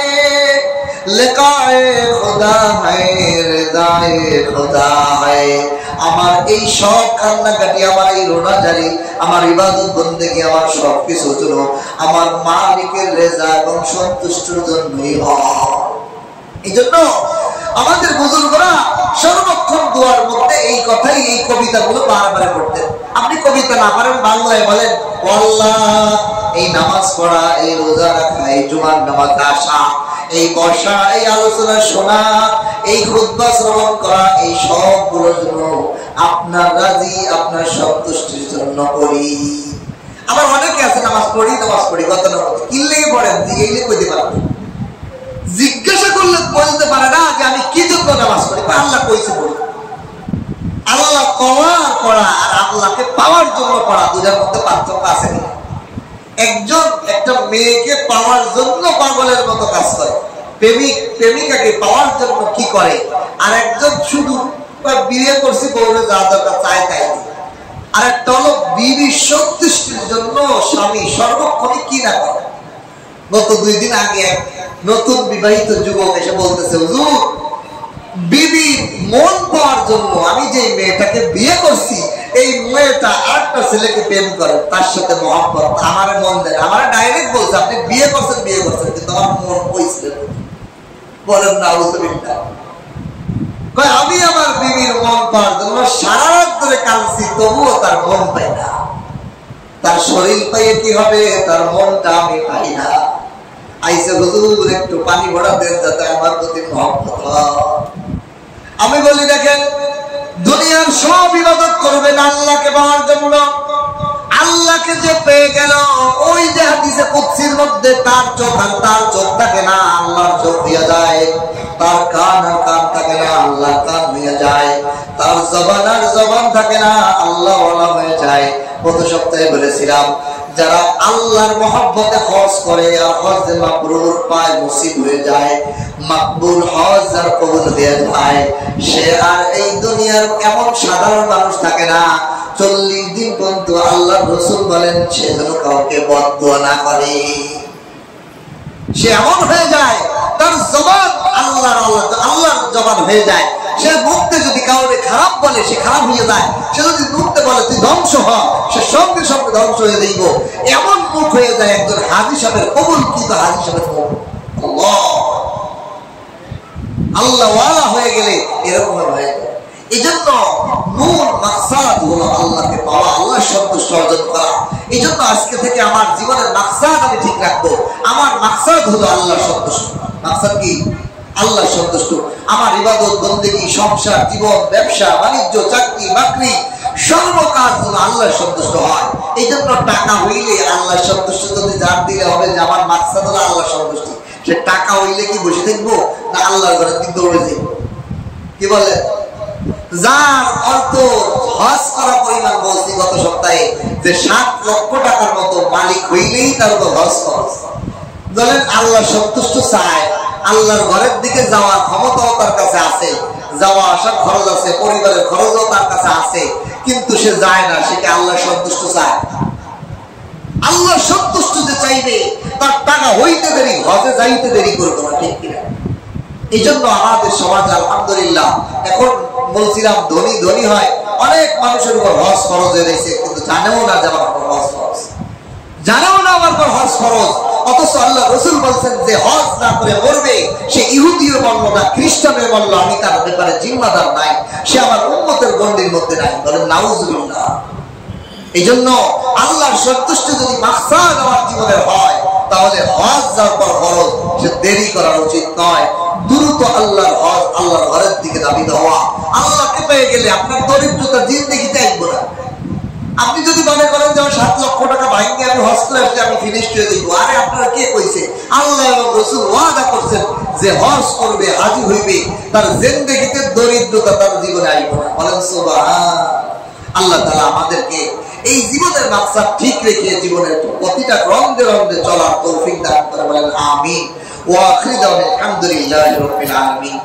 लिकाए खुदा है, रिदाए खुदा है। আমার এই সব কান্নাকাটি, আমার এই রোনাজারি, আমার ইবাদত বন্দেগী, আমার সব কিছু জন্য আমার মালিকের রেজা এবং সন্তুষ্টির জন্যই হয়। এই জন্য আমাদের বুজুর্গরা সর্বক্ষণ দুয়ার মধ্যে এই কথাই, এই কবিতাগুলো বারবার করতেন। আপনি কবিতা না পারেন, বাংলায় বলেন আল্লাহ, এই নামাজ পড়া, এই রোজা রাখা, এই জুমার নামাজ আসা, এই বসা, এই আলোচনা শোনা, এই খুতবা শ্রবণ করা, এই সবগুলোর জন্য আপনার রাজি, আপনার সন্তুষ্টির জন্য করি। আবার অনেকে আছে নামাজ পড়ি কথা না বলতে, কিনলেই পড়েন, দিয়েই কইতে পারবেন। জিজ্ঞাসা করলে বলতে পারে না যে আমি কি জন্য নামাজ পড়ি। আল্লাহ কইছে বলি, আল্লাহ পাওয়ার পড়া আর আল্লাহকে পাওয়ার জন্য পড়া, দুটার মধ্যে পার্থক্য আছে না? একজন একটা মেয়েকে পাওয়ার জন্য পাগলের মতো কাজ করে, প্রেমিকাকে পাওয়ার জন্য কি করে, আর একজন শুধু বিয়ে করছি বউরে যা দরকার চায় তাই। আর একটা হলো বিবি সন্তুষ্টির জন্য স্বামী সর্বক্ষণে কি না করে। গত 2 দিন আগে এক নতুন বিবাহিত যুবক এসে বলতেছে, হুজুর, বিবি মন পাওয়ার জন্য আমি যে মেয়েটাকে বিয়ে করছি, এই মেয়েটা আরেকটা ছেলেকে প্রেম করে, তার সাথে মহব্বত, আমার মন দেয়। আমার ডাইরেক্ট বলছে, আপনি বিয়ে করছেন কিন্তু আমার মন কইছিল। বলেন না আউযুবিল্লাহ। কয় আমি আমার বিবির মন পাওয়ার জন্য সারা রাত ধরে কাঁদছি, তবুও তার মন পাই না। তার শরীর পাইয়ে কি হবে, তার মনটা আমি পাই না। আইসে হুজুর একটু পানি ভরা দেন যাতে আমার প্রতি মহব্বত হয়। আমি বলি দেখেন, দুনিয়ার সব ইবাদত করবেন আল্লাহকে পাওয়ার জন্য। আল্লাহকে যে পেয়ে গেল, ওই যে হাদিসে কুদসির মধ্যে তার চোখ আর তার চোখ থাকে না, আল্লাহর চোখ হয়ে যায়। তার কান আর কান থাকে না, আল্লাহর কান হয়ে যায়। তার জবান আর জবান থাকে না, আল্লাহ ওয়ালা হয়ে যায়। গত সপ্তাহে বলেছিলাম, যারা আল্লাহর মহব্বতে হজ করে আর হজ মাবরুর পায়, নসিব হয়ে যায়, মাকবুল হজ আর কবুল হয়ে যায়, সে আর এই দুনিয়ার এমন সাধারণ মানুষ থাকে না। 40 দিন পর্যন্ত আল্লাহর রাসূল বলেন সে যেন কাউকে বদদুয়া না করে। সে এমন হয়ে যায়, তার জবান আল্লাহর জবান হয়ে যায়। সে মুখতে যদি কাউকে খারাপ বলে, সে খারাপ হয়ে যায়। সে যদি মুখতে বলে তুই ধ্বংস হ, সে সঙ্গে সঙ্গে ধ্বংস হয়ে যাইব। এমন মুখ হয়ে যায় একজন হাজী সাহেবের কবুল, কিন্তু হাজী সাহেবের মুখ আল্লাহ ওয়ালা হয়ে গেলে এরকম হয়ে যায়। এই জন্য মূল মাকসাদ হলো আল্লাহকে পাওয়া, আল্লাহর সন্তুষ্টি অর্জন করা। এই জন্য আজকে থেকে আমার জীবনের মাকসাদ আমি ঠিক রাখবো। আমার মাকসাদ হলো আল্লাহর সন্তুষ্টি। মাকসাদ কি? আল্লাহ সন্তুষ্ট। আমার ইবাদত, বন্দেগী, সংসার, জীবন, ব্যবসা, বাণিজ্য, চাকরি বাকরি, সর্ব কাজ যেন আল্লাহ সন্তুষ্ট হয়। এই জন্য টাকা হইলে আল্লাহ সন্তুষ্ট যদি যার দিলে হবে যে আমার মাকসাদ হলো আল্লাহ সন্তুষ্টি। সে টাকা হইলে কি বসে থাকবো, না আল্লাহর ঘরের দিক দৌড়ে যাবো? কি বলে? যার অর্থ হজ করা পরিমাণ বলছি গত সপ্তাহে যে 7 লক্ষ টাকার মতো মালিক হইলেই তার উপর হজ খরচ। বলেন আল্লাহ সন্তুষ্ট চায়, আল্লাহর ঘরের দিকে যাওয়ার ক্ষমতাও তার কাছে আছে, যাওয়া আসার খরচ আছে, পরিবারের খরচও তার কাছে আছে, কিন্তু সে যায় না। সে কি আল্লাহ সন্তুষ্ট চায়? আল্লাহ সন্তুষ্ট যে চাইবে তার টাকা হইতে দেরি, হজে যাইতে দেরি করবে না, ঠিক কিনা? এই জন্য আমাদের সমাজে আলহামদুলিল্লাহ এখন বলছিলাম ধনী ধনী হয়, অনেক মানুষের উপর হজ ফরজ হয়ে রয়েছে, কিন্তু জানেও না যে আমার উপর হজ ফরজ, জানেও না আমার উপর হজ ফরজ। অথচ আল্লাহ রাসূল বলছেন যে হজ না করে মরবে সে ইহুদিও বলল না, খ্রিস্টানের বলল, আমি তার ব্যাপারে জিম্মাদার নাই, সে আমার উম্মতের গণ্ডির মধ্যে নাই। বলেন নাউজুবিল্লাহ। এই জন্য আল্লাহর সন্তুষ্ট যদি মাকসাদ আমার জীবনের হয়, তাহলে হজ যার পর ফরজ সে দেরি করা উচিত নয়। দ্রুত আল্লাহর হজ, আল্লাহর ঘরের দিকে ধাবিত হওয়া। আল্লাহকে পেয়ে গেলে আপনার দরিদ্রতা জিন্দেগিতে আসবে না। আপনি যদি মনে করেন যে 7 লক্ষ টাকা ভাঙিয়ে আমি হজ করে আসলে আমি ফিনিশ করে দিব, আরে আপনারা কে কইছে? আল্লাহ এবং রাসূল ওয়াদা করছেন যে হজ করবে, হাজী হইবে, তার জিন্দেগিতে দরিদ্রতা তার জীবনে আসবে না। বলেন সুবহান। আল্লাহ তাআলা আমাদেরকে এই জীবনের মাকসাদ ঠিক রেখে জীবনের প্রতিটা রন্ধে রন্ধে চলার তৌফিক দান করে। বলেন আমিন। ওয়া আখিরু দাওয়ানা আলহামদুলিল্লাহি রাব্বিল আলামিন।